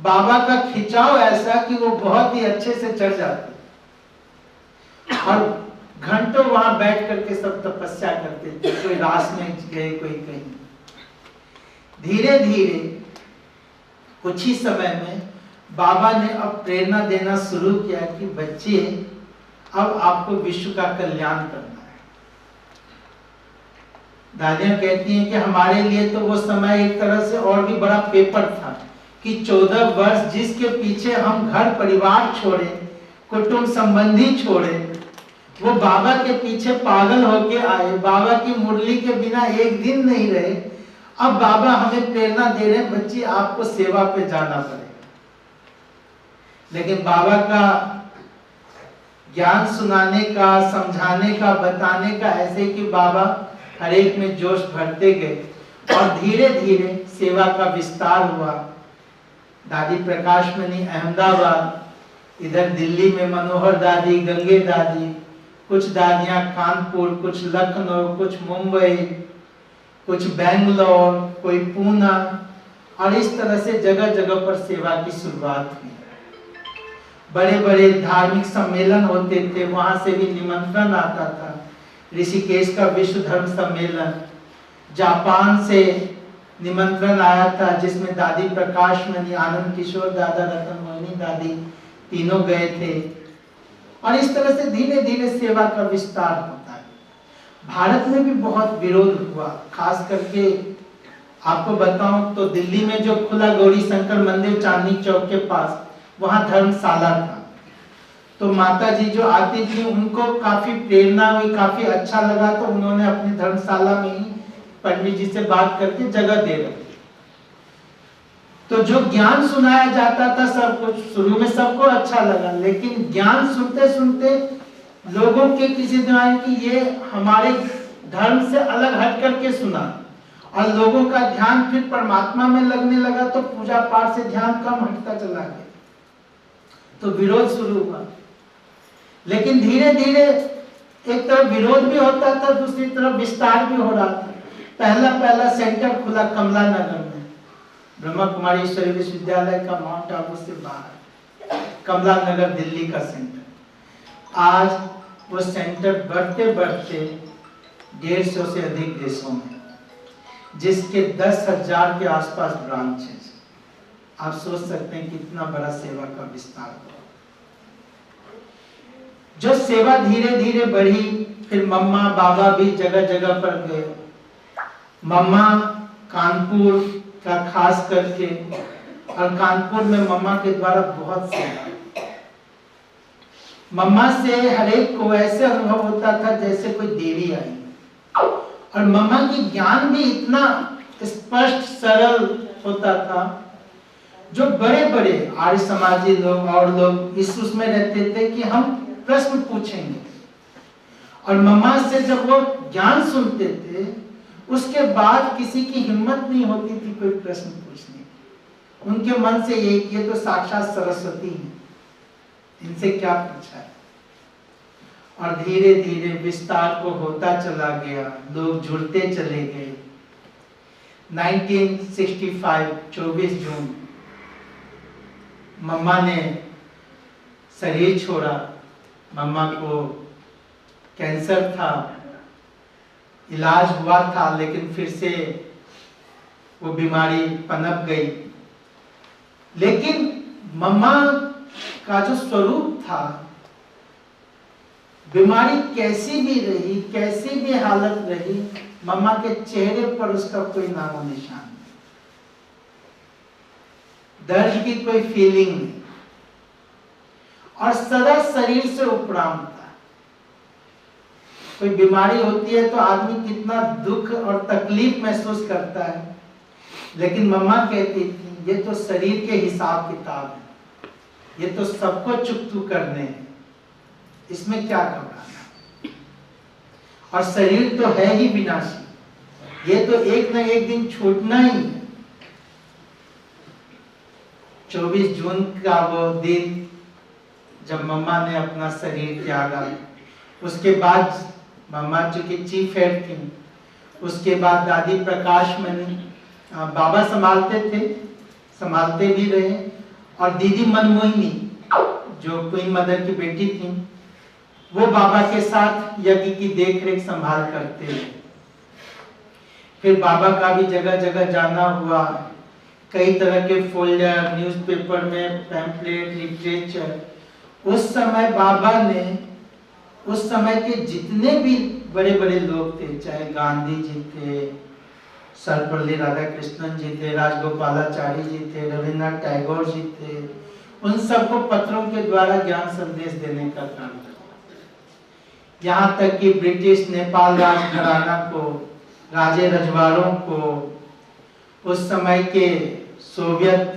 बाबा का खिंचाव ऐसा कि वो बहुत ही अच्छे से चढ़ जाते और घंटों वहां बैठ करके सब तपस्या करते थे। कोई रास में गए, कोई कहीं। धीरे धीरे कुछ ही समय में बाबा ने अब प्रेरणा देना शुरू किया कि बच्चे, अब आपको विश्व का कल्याण करना है। दादियां कहती हैं कि हमारे लिए तो वो समय एक तरह से और भी बड़ा पेपर था कि 14 वर्ष जिसके पीछे हम घर परिवार छोड़े, कुटुंब संबंधी छोड़े, वो बाबा के पीछे पागल होके आए, बाबा की मुरली के बिना एक दिन नहीं रहे। अब बाबा हमें प्रेरणा दे रहे हैं, बच्ची आपको सेवा पे जाना पड़ेगा। लेकिन बाबा का ज्ञान सुनाने का, समझाने का, बताने का ऐसे कि बाबा हर एक में जोश भरते गए और धीरे धीरे सेवा का विस्तार हुआ। दादी प्रकाश मणि अहमदाबाद, इधर दिल्ली में मनोहर दादी, गंगे दादी, कुछ दादियां कानपुर, कुछ लखनऊ, कुछ मुंबई, कुछ बेंगलोर, कोई पूना, और इस तरह से जगह जगह पर सेवा की शुरुआत हुई। बड़े बड़े धार्मिक सम्मेलन होते थे, वहां से भी निमंत्रण आता था। ऋषिकेश का विश्व धर्म सम्मेलन, जापान से निमंत्रण आया था जिसमें दादी प्रकाश मणि, आनंद किशोर दादा, रतन मोहिनी दादी तीनों गए थे। और इस तरह से धीरे धीरे सेवा का विस्तार होता है। भारत में भी बहुत विरोध हुआ, खास करके आपको बताऊं तो दिल्ली में जो खुला गौरी शंकर मंदिर चांदनी चौक के पास, वहां धर्मशाला था। तो माता जी जो आती थी उनको काफी प्रेरणा हुई, काफी अच्छा लगा, तो उन्होंने अपनी धर्मशाला में ही पंडित जी से बात करके जगह दे रखी। तो जो ज्ञान सुनाया जाता था, सब कुछ शुरू में सबको अच्छा लगा, लेकिन ज्ञान सुनते सुनते लोगों के किसी दिमाग की ये हमारे धर्म से अलग हट करके सुना, और लोगों का ध्यान फिर परमात्मा में लगने लगा, तो पूजा पाठ से ध्यान कम हटता चला गया, तो विरोध शुरू हुआ। लेकिन धीरे धीरे एक तरफ विरोध भी होता था, दूसरी तरफ विस्तार भी हो रहा था। पहला सेंटर खुला कमला नगर में, ब्रह्मा कुमारी ईश्वरी विश्वविद्यालय का माउंट आबू से बाहर, कमला नगर दिल्ली का सेंटर। आज वो सेंटर बढ़ते बढ़ते 150 से अधिक देशों में, जिसके 10,000 के आसपास ब्रांचेस। आप सोच सकते हैं कितना बड़ा सेवा का विस्तार हुआ। जो सेवा धीरे धीरे बढ़ी, फिर मम्मा बाबा भी जगह जगह पर गए। मम्मा कानपुर का खास करके, और कानपुर में मम्मा के द्वारा बहुत सेवा। मम्मा से हर एक को ऐसे अनुभव होता था जैसे कोई देवी आई, और मम्मा की ज्ञान भी इतना स्पष्ट सरल होता था, जो बड़े बड़े आर्य समाजी लोग और लोग इस उसमें रहते थे कि हम प्रश्न पूछेंगे, और मम्मा से जब वो ज्ञान सुनते थे उसके बाद किसी की हिम्मत नहीं होती थी कोई प्रश्न पूछने की। उनके मन से ये तो साक्षात सरस्वती है, इनसे क्या पूछा है। और धीरे धीरे विस्तार को होता चला गया, लोग जुड़ते चले गए। 1965 24 जून मम्मा ने शरीर छोड़ा। मम्मा को कैंसर था, इलाज हुआ था, लेकिन फिर से वो बीमारी पनप गई। लेकिन मम्मा का जो स्वरूप था, बीमारी कैसी भी रही, कैसी भी हालत रही, मम्मा के चेहरे पर उसका कोई नामो निशान नहीं, दर्द की कोई फीलिंग नहीं, और सदा शरीर से उपराम था। कोई बीमारी होती है तो आदमी कितना दुख और तकलीफ महसूस करता है, लेकिन मम्मा कहती थी ये तो शरीर के हिसाब किताब है, ये तो सबको चुकतू करने हैं, इसमें क्या घबराना। और शरीर तो है ही विनाशी, ये तो एक न एक दिन छूटना ही है। 24 जून का वो दिन जब मम्मा ने अपना शरीर त्यागा, उसके बाद मम्मा चूंकि चीफ हेड थी, उसके बाद दादी प्रकाश मणि बाबा संभालते थे, संभालते भी रहे, और दीदी मनमोहिनी जो क्वीन मदर की बेटी थी, वो बाबा के साथ यज्ञ की देखरेख संभाल करते रहे। फिर बाबा का भी जगह जगह जाना हुआ, कई तरह के फोल्डर, न्यूज़पेपर में पैम्पलेट, लिटरेचर। उस समय बाबा ने उस समय के जितने भी बड़े बड़े लोग थे, चाहे गांधी जी थे, सर्वपल्ली राधाकृष्णन जी थे, राजगोपालाचारी जी थे, रविन्द्रनाथ टैगोर जी थे, उन सबको पत्रों के द्वारा ज्ञान संदेश देने का काम किया। यहाँ तक कि ब्रिटिश नेपाल राज घराना को, राजे रजवाड़ों को, उस समय के सोवियत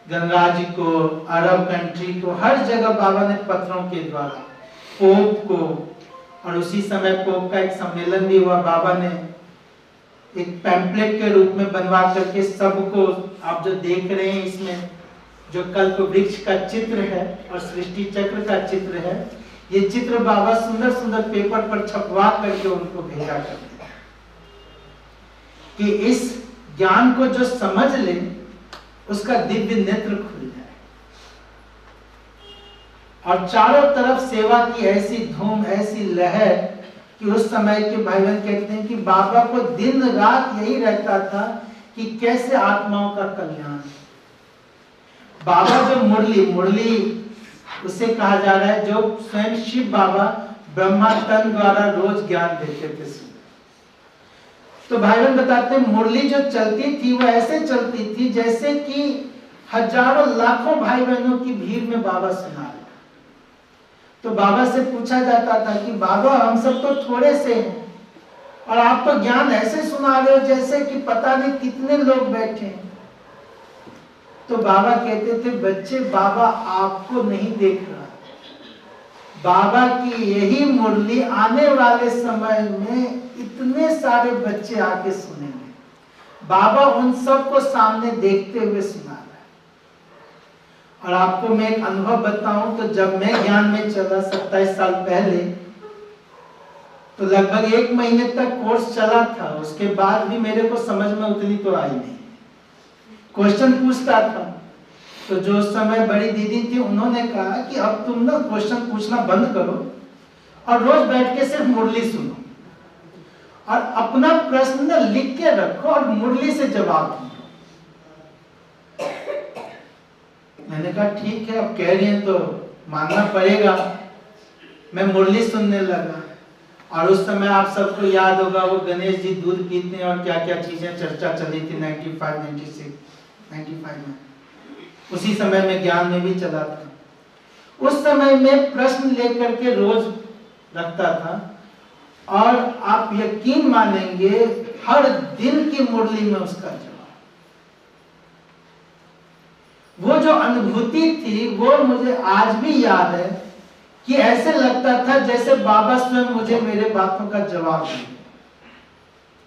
गणराज्य को, अरब कंट्री को, हर जगह बाबा ने पत्रों के द्वारा, पोप को, और उसी समय पोप का एक सम्मेलन भी हुआ, बाबा ने एक पैम्पलेट के रूप में बनवा करके सबको, आप जो देख रहे हैं इसमें जो कल्प वृक्ष का चित्र है और सृष्टि चक्र का चित्र है, ये चित्र बाबा सुंदर सुंदर पेपर पर छपवा करके उनको भेजा करते हैं कि इस ज्ञान को जो समझ ले उसका दिव्य नेत्र खुल जाए। और चारों तरफ सेवा की ऐसी धूम, ऐसी लहर कि उस समय के भाई बहन कहते हैं कि बाबा को दिन रात यही रहता था कि कैसे आत्माओं का कल्याण। बाबा जो मुरली उसे कहा जा रहा है, जो स्वयं शिव बाबा ब्रह्मा तन द्वारा रोज ज्ञान देते थे। तो भाई बहन बताते हैं मुरली जो चलती थी वो ऐसे चलती थी जैसे कि हजारों लाखों भाई बहनों की भीड़ में बाबा सुना रहे। तो बाबा से पूछा जाता था कि बाबा हम सब तो थोड़े से हैं और आप तो ज्ञान ऐसे सुना रहे हो जैसे कि पता नहीं कितने लोग बैठे हैं। तो बाबा कहते थे बच्चे, बाबा आपको नहीं देख रहा, बाबा की यही मुरली आने वाले समय में इतने सारे बच्चे आके सुनेंगे। बाबा उन सबको सामने देखते हुए सुना रहा है। और आपको मैं एक अनुभव बताऊं तो जब मैं ज्ञान में चला 27 साल पहले, तो लगभग 1 महीने तक कोर्स चला था। उसके बाद भी मेरे को समझ में उतनी तो आई नहीं। क्वेश्चन पूछता था तो जो उस समय बड़ी दीदी थी उन्होंने कहा कि अब तुम ना क्वेश्चन पूछना बंद करो, और रोज बैठ के सिर्फ मुरली सुनो और अपना प्रश्न ना लिख के रखो और मुरली से जवाब दो। मैंने कहा ठीक है, अब कह रही हैं तो मानना पड़ेगा। मैं मुरली सुनने लगा और उस समय आप सबको याद होगा वो गणेश जी दूध पीते हैं और क्या क्या चीजें चर्चा चली थी 95 में। उसी समय में ज्ञान में भी चला था। उस समय में प्रश्न लेकर के रोज रखता था और आप यकीन मानेंगे हर दिन की मुरली में उसका जवाब। वो जो अनुभूति थी वो मुझे आज भी याद है कि ऐसे लगता था जैसे बाबा स्वयं मुझे मेरे बातों का जवाब दे,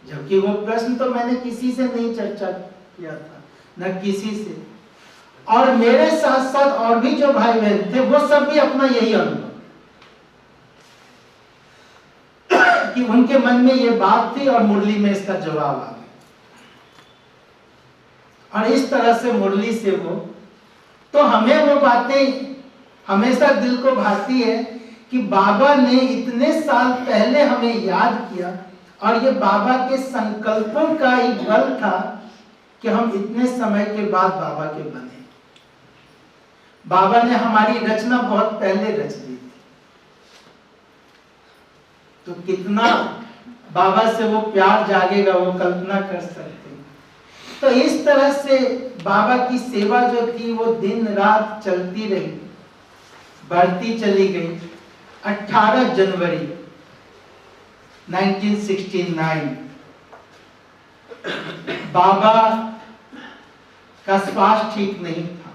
जबकि वो प्रश्न तो मैंने किसी से नहीं चर्चा किया था, न किसी से। और मेरे साथ साथ और भी जो भाई बहन थे वो सब भी अपना यही अनुभव कि उनके मन में ये बात थी और मुरली में इसका जवाब आ गया। और इस तरह से मुरली से वो तो हमें वो बातें हमेशा दिल को भाती है कि बाबा ने इतने साल पहले हमें याद किया और ये बाबा के संकल्पों का ही बल था कि हम इतने समय के बाद बाबा के बने। बाबा ने हमारी रचना बहुत पहले रच दी थी, तो कितना बाबा से वो प्यार जागेगा वो कल्पना कर सकते हैं। तो इस तरह से बाबा की सेवा जो थी वो दिन रात चलती रही, बढ़ती चली गई। 18 जनवरी 1969 बाबा का स्वास्थ्य ठीक नहीं था।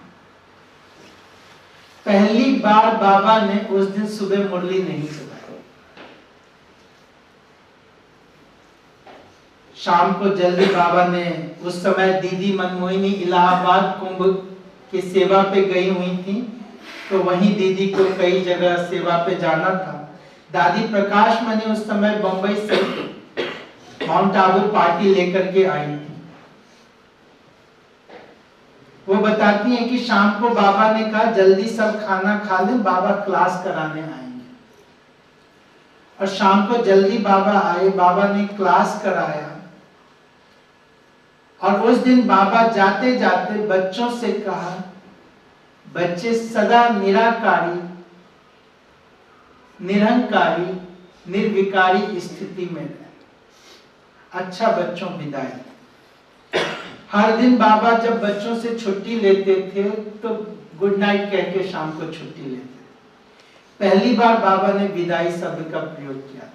पहली बार बाबा ने उस दिन सुबह मुरली नहीं चलाई। शाम को जल्दी बाबा ने, उस समय दीदी मनमोहिनी इलाहाबाद कुंभ की सेवा पे गई हुई थी, तो वहीं दीदी को कई जगह सेवा पे जाना था। दादी प्रकाश मनी उस समय बंबई से माउंट आबू पार्टी लेकर के आई थी। वो बताती हैं कि शाम को बाबा ने कहा जल्दी सब खाना खा लें, बाबा क्लास कराने आएंगे। और शाम को जल्दी बाबा आए, बाबा ने क्लास कराया। और उस दिन बाबा जाते जाते बच्चों से कहा, बच्चे सदा निराकारी, निरहंकारी, निर्विकारी स्थिति में रहे। अच्छा बच्चों, विदाई। हर दिन बाबा जब बच्चों से छुट्टी लेते थे तो गुड नाइट कह के शाम को छुट्टी लेते थे। पहली बार बाबा ने विदाई शब्द का प्रयोग किया।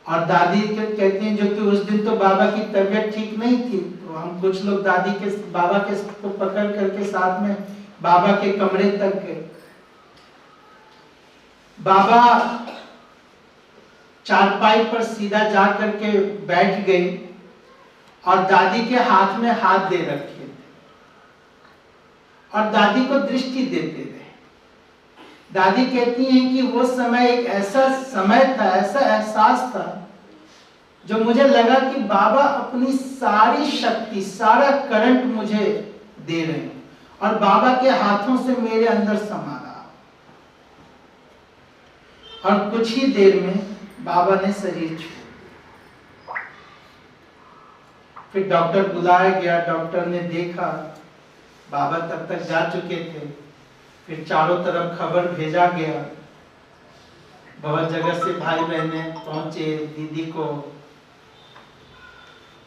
और दादी कहती हैं जो कि उस दिन तो बाबा की तबीयत ठीक नहीं थी, तो हम कुछ लोग दादी के बाबा के को पकड़ करके साथ में बाबा के कमरे तक गए। बाबा चारपाई पर सीधा जा करके बैठ गए और दादी के हाथ में हाथ दे रखे थे और दादी को दृष्टि देते रहे। दादी कहती हैं कि वो समय एक ऐसा समय था, ऐसा एहसास था जो मुझे लगा कि बाबा अपनी सारी शक्ति, सारा करंट मुझे दे रहे हैं और बाबा के हाथों से मेरे अंदर समा रहा। और कुछ ही देर में बाबा ने शरीर छोड़ा। फिर डॉक्टर बुलाया गया, डॉक्टर ने देखा, बाबा तब तक जा चुके थे। फिर चारों तरफ खबर भेजा गया, बहुत जगह से भाई बहने पहुंचे, दीदी को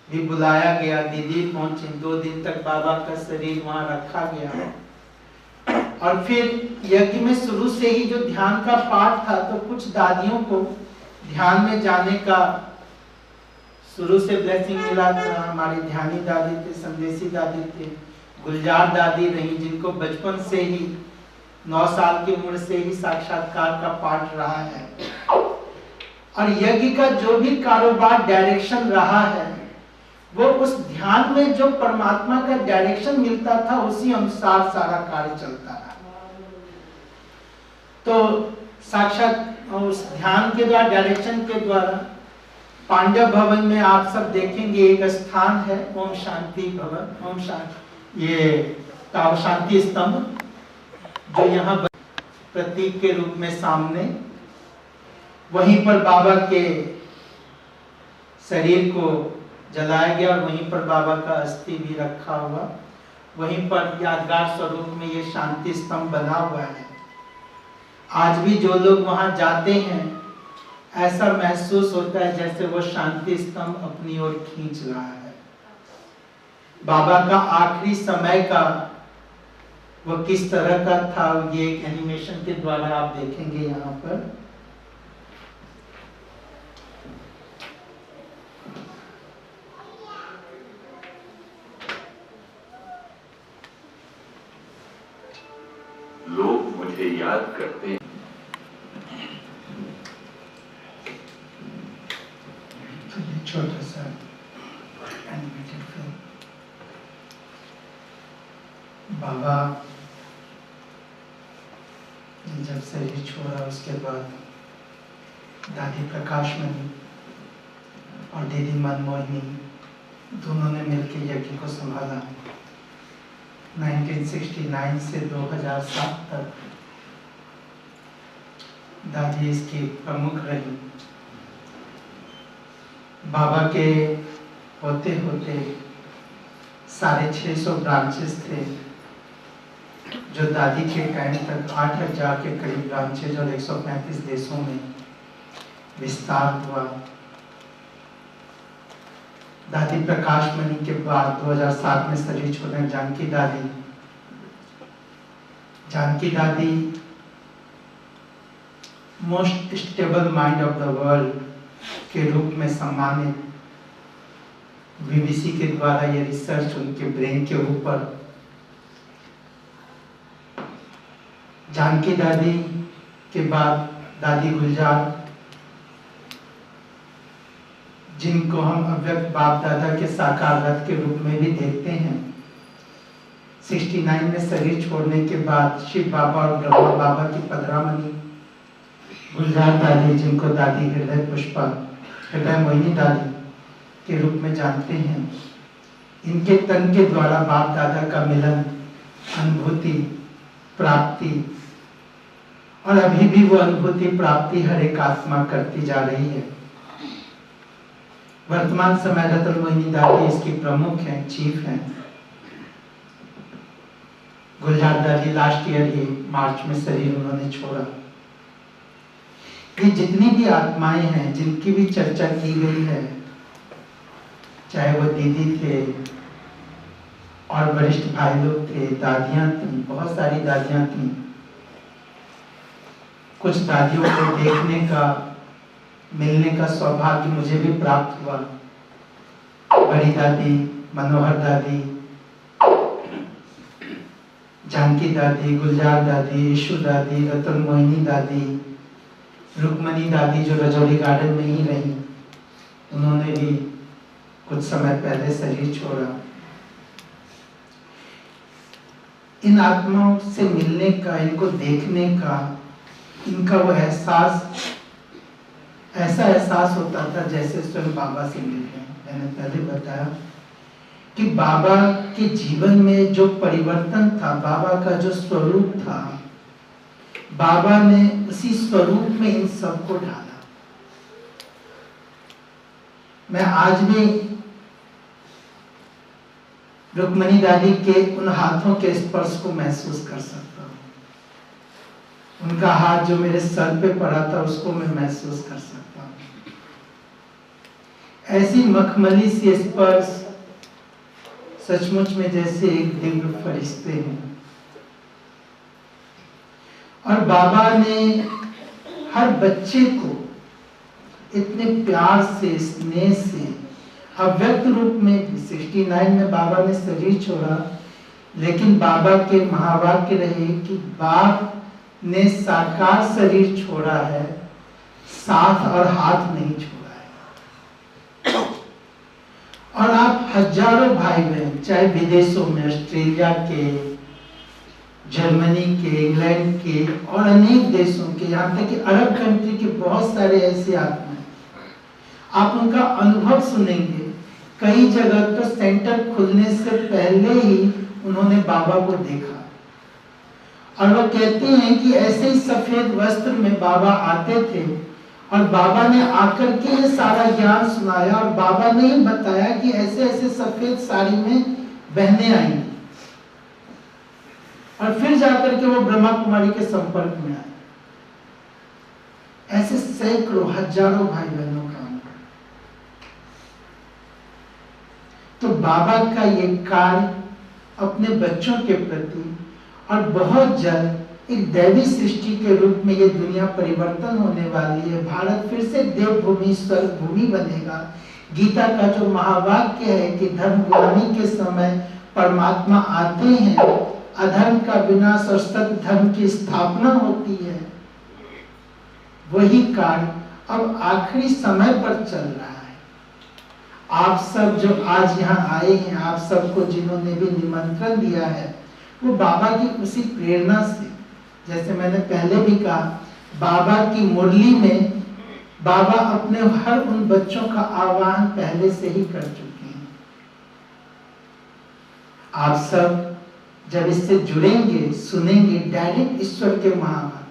भी बुलाया गया, दीदी पहुंची। 2 दिन तक बाबा का शरीर वहां रखा गया। और फिर यज्ञ में शुरू से ही जो ध्यान का पाठ था, तो कुछ दादियों को ध्यान में जाने का शुरू से ब्लेसिंग मिला था। हमारी ध्यानी दादी थे, संदेशी दादी थे, गुलजार दादी रही, जिनको बचपन से ही 9 साल की उम्र से ही साक्षात्कार का पाठ रहा है। और यज्ञ का जो भी कारोबार डायरेक्शन रहा है, वो उस ध्यान में जो परमात्मा का डायरेक्शन मिलता था उसी अनुसार सारा कार्य चलता रहा। तो साक्षात उस ध्यान के द्वारा, डायरेक्शन के द्वारा पांडव भवन में आप सब देखेंगे एक स्थान है ओम शांति भवन, ओम शांति, ये काव शांति स्तंभ जो यहाँ प्रतीक के रूप में सामने। वहीं पर बाबा के शरीर को जलाया गया और वहीं पर बाबा का अस्थि भी रखा हुआ। वहीं पर यादगार स्वरूप में ये शांति स्तंभ बना हुआ है। आज भी जो लोग वहां जाते हैं ऐसा महसूस होता है जैसे वो शांति स्तंभ अपनी ओर खींच रहा है। बाबा का आखिरी समय का वो किस तरह का था, ये एक एनिमेशन के द्वारा आप देखेंगे यहाँ पर। लोग मुझे याद करते हैं। छोटा सा एनिमेटेड फिल्म। बाबा ने जब शरीर छोड़ा उसके बाद दादी प्रकाशमणि और दीदी मनमोहिनी दोनों ने मिलकर यज्ञ को संभाला। 1969 से 2007 तक दादी इसकी प्रमुख रही। बाबा के होते होते 650 ब्रांचेस थे, जो दादी के टाइम तक 8000 के करीब ब्रांचेज और 135 देशों में विस्तार हुआ। दादी प्रकाशमणि के बाद 2007 में शरीर छोड़ने जानकी दादी most stable mind of the world के रूप में सम्मानित। बीबीसी के द्वारा ये रिसर्च उनके ब्रेन के ऊपर। जानकी दादी के बाद दादी गुलजार, जिनको हम अव्यक्त बाप दादा के साकार रथ के रूप में भी देखते हैं। 69 में शरीर छोड़ने के बाद शिव बाबा और ब्रह्मा बाबा की पधरामणि गुलजार दादी, जिनको दादी हृदय पुष्पा हृदय मोहिनी दादी के रूप में जानते हैं, इनके तन के द्वारा बाप दादा का मिलन, अनुभूति, प्राप्ति, और अभी भी वो अनुभूति प्राप्ति हर एक आत्मा करती जा रही है। वर्तमान समय रतन मोहिनी दादी इसकी प्रमुख हैं, चीफ हैं। गुलजार दादी लास्ट ईयर ही मार्च में शरीर उन्होंने छोड़ा। ये जितनी भी आत्माएं हैं जिनकी भी चर्चा की गई है, चाहे वो दीदी थे और वरिष्ठ भाई लोग थे, दादियां थी, बहुत सारी दादियां थी। कुछ दादियों को देखने का, मिलने का सौभाग्य मुझे भी प्राप्त हुआ। बड़ी दादी, मनोहर दादी, जानकी दादी, गुलजार दादी, यीशु दादी, रतन मोहिनी दादी, रुक्मणी दादी जो रजौरी गार्डन में ही रही, उन्होंने भी कुछ समय पहले शरीर छोड़ा। इन आत्माओं से मिलने का, इनको देखने का, इनका वो एहसास, ऐसा एहसास होता था जैसे स्वयं बाबा से मिल रहे हैं। मैंने पहले बताया कि बाबा के जीवन में जो परिवर्तन था, बाबा का जो स्वरूप था, बाबा ने उसी स्वरूप में इन सबको ढाला। मैं आज भी रुक्मणी दादी के उन हाथों के स्पर्श को महसूस कर सकता हूँ। उनका हाथ जो मेरे सर पे पड़ा था उसको मैं महसूस कर सकता हूँ। ऐसी मखमली सी स्पर्श, सचमुच में जैसे एक दिव्य फरिश्ते हैं। और बाबा ने हर बच्चे को इतने प्यार से, स्नेह से, अव्यक्त रूप में 69 में बाबा ने शरीर छोड़ा, लेकिन बाबा के महावाक्य रहे कि बाप ने साकार शरीर छोड़ा है, साथ और हाथ नहीं छोड़ा है। और आप हजारों भाई बहन, चाहे विदेशों में, ऑस्ट्रेलिया के, जर्मनी के, इंग्लैंड के और अनेक देशों के, यहाँ तक कि अरब कंट्री के बहुत सारे ऐसे आत्मा, आप उनका अनुभव सुनेंगे। कई जगह तो सेंटर खुलने से पहले ही उन्होंने बाबा को देखा। और वो कहते हैं कि ऐसे ही सफेद वस्त्र में बाबा आते थे और बाबा ने आकर के ये सारा ज्ञान सुनाया और बाबा ने ही बताया कि ऐसे ऐसे सफेद साड़ी में बहनें आई और फिर जाकर के वो ब्रह्मा कुमारी के संपर्क में आए। ऐसे सैकड़ों हजारों भाई बहनों का अनुभव। तो बाबा का ये कार्य अपने बच्चों के प्रति और बहुत जल्द एक दैवी सृष्टि के रूप में ये दुनिया परिवर्तन होने वाली है। भारत फिर से देवभूमि स्वर्ग भूमि बनेगा। गीता का जो महावाक्य है कि धर्म ग्लानि के समय परमात्मा आते हैं, अधर्म का विनाश और सत्य धर्म की स्थापना होती है, वही कार्य अब आखिरी समय पर चल रहा है। आप सब जो आज यहाँ आए हैं, आप सबको जिन्होंने भी निमंत्रण दिया है, वो बाबा की उसी प्रेरणा से, जैसे मैंने पहले भी कहा, बाबा की मुरली में बाबा अपने हर उन बच्चों का आह्वान पहले से ही कर चुके हैं। आप सब जब इससे जुड़ेंगे, सुनेंगे डायरेक्ट ईश्वर के महावाक्य,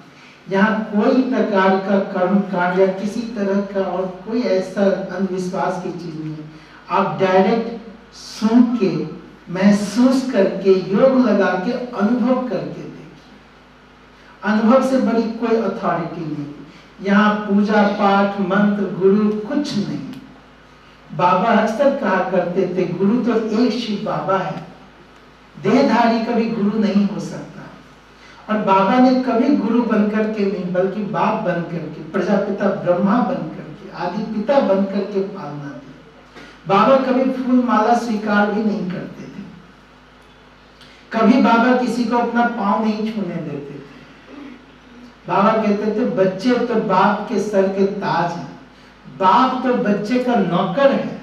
यहाँ कोई प्रकार का कर्म कांड या किसी तरह का और कोई ऐसा अंधविश्वास की चीज नहीं है। आप डायरेक्ट सुन के, महसूस करके, योग लगा के अनुभव करके देखिए। अनुभव से बड़ी कोई अथॉरिटी नहीं। यहाँ पूजा पाठ मंत्र गुरु कुछ नहीं। बाबा अक्सर कहा करते थे, गुरु तो एक शिव बाबा है, देहधारी कभी गुरु नहीं हो सकता। और बाबा ने कभी गुरु बनकर के नहीं, बल्कि बाप बनकर के, प्रजापिता ब्रह्मा बनकर के, आदि पिता बनकर के पालना दी। बाबा कभी फूल माला स्वीकार भी नहीं करते थे। कभी बाबा किसी को अपना पांव नहीं छूने देते थे। बाबा कहते थे, बच्चे तो बाप के सर के ताज हैं, बाप तो बच्चे का नौकर है,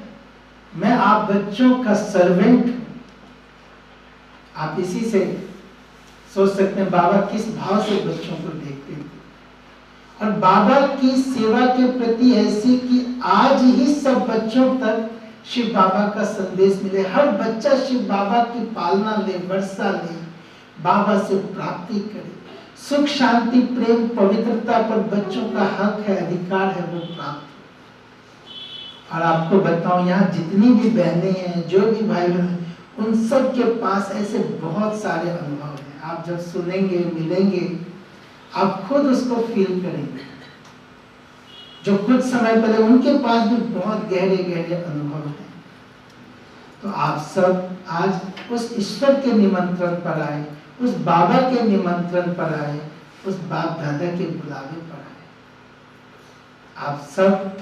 मैं आप बच्चों का सर्वेंट हूं। आप इसी से सोच सकते हैं बाबा किस भाव से बच्चों को देखते थे। और बाबा की सेवा के प्रति ऐसी कि आज ही सब बच्चों तक शिव बाबा का संदेश मिले। हर बच्चा शिव बाबा की पालना ले, वर्षा ले, बाबा से प्राप्ति करे। सुख शांति प्रेम पवित्रता पर बच्चों का हक है, अधिकार है, वो प्राप्त हो। और आपको बताऊं, यहाँ जितनी भी बहनें हैं, जो भी भाई बहन, उन सब के पास ऐसे बहुत सारे अनुभव हैं। आप जब सुनेंगे, मिलेंगे, आप खुद उसको फील करेंगे। जो कुछ समय पहले उनके पास भी बहुत गहरे गहरे अनुभव हैं। तो आप सब आज उस ईश्वर के निमंत्रण पर आए, उस बाबा के निमंत्रण पर आए, उस बाप दादा के बुलावे पर आए। आप सब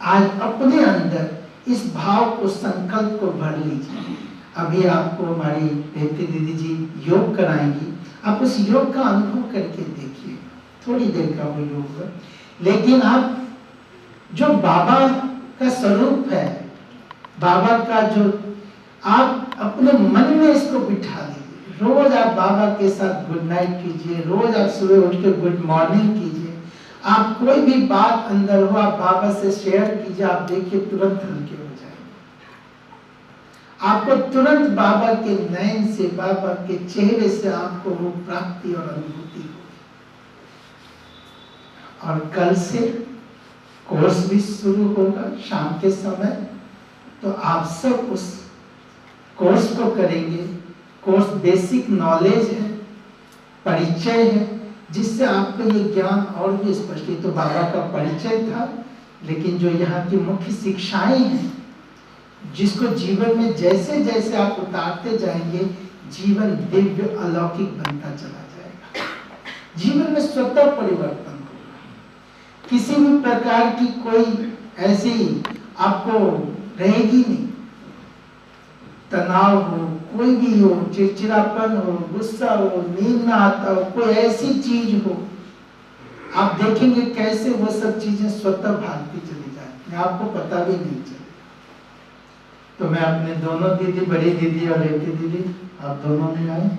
आज अपने अंदर इस भाव को, संकल्प को भर लीजिए। अभी आपको हमारी रेवती दीदी जी योग कराएंगी, आप उस योग का अनुभव करके देखिए। थोड़ी देर का वो योग है, लेकिन आप जो बाबा का स्वरूप है, बाबा का जो, आप अपने मन में इसको बिठा दीजिए। रोज आप बाबा के साथ गुड नाइट कीजिए, रोज आप सुबह उठ के गुड मॉर्निंग कीजिए। आप कोई भी बात अंदर हो, आप बाबा से शेयर कीजिए, आप देखिए तुरंत हल्के हो जाएंगे। आपको तुरंत बाबा के नयन से, बाबा के चेहरे से आपको वो प्राप्ति और अनुभूति होगी। और कल से कोर्स भी शुरू होगा शाम के समय, तो आप सब उस कोर्स को करेंगे। कोर्स बेसिक नॉलेज है, परिचय है, जिससे आपको ये ज्ञान और भी स्पष्ट। तो बाबा का परिचय था, लेकिन जो यहाँ की मुख्य शिक्षाएं हैं, जिसको जीवन में जैसे जैसे आप उतारते जाएंगे, जीवन दिव्य अलौकिक बनता चला जाएगा। जीवन में स्वतः परिवर्तन होगा। किसी भी प्रकार की कोई ऐसी आपको रहेगी नहीं। तनाव हो, कोई भी हो, चिड़चिड़ापन हो, गुस्सा हो, नींद ना आता हो, कोई ऐसी चीज हो, आप देखेंगे कैसे वो सब चीजें स्वतः भागती चली जाती, आपको पता भी नहीं चलेगा। तो मैं अपने दोनों दीदी, बड़ी दीदी और रेवती दीदी, आप दोनों में आए।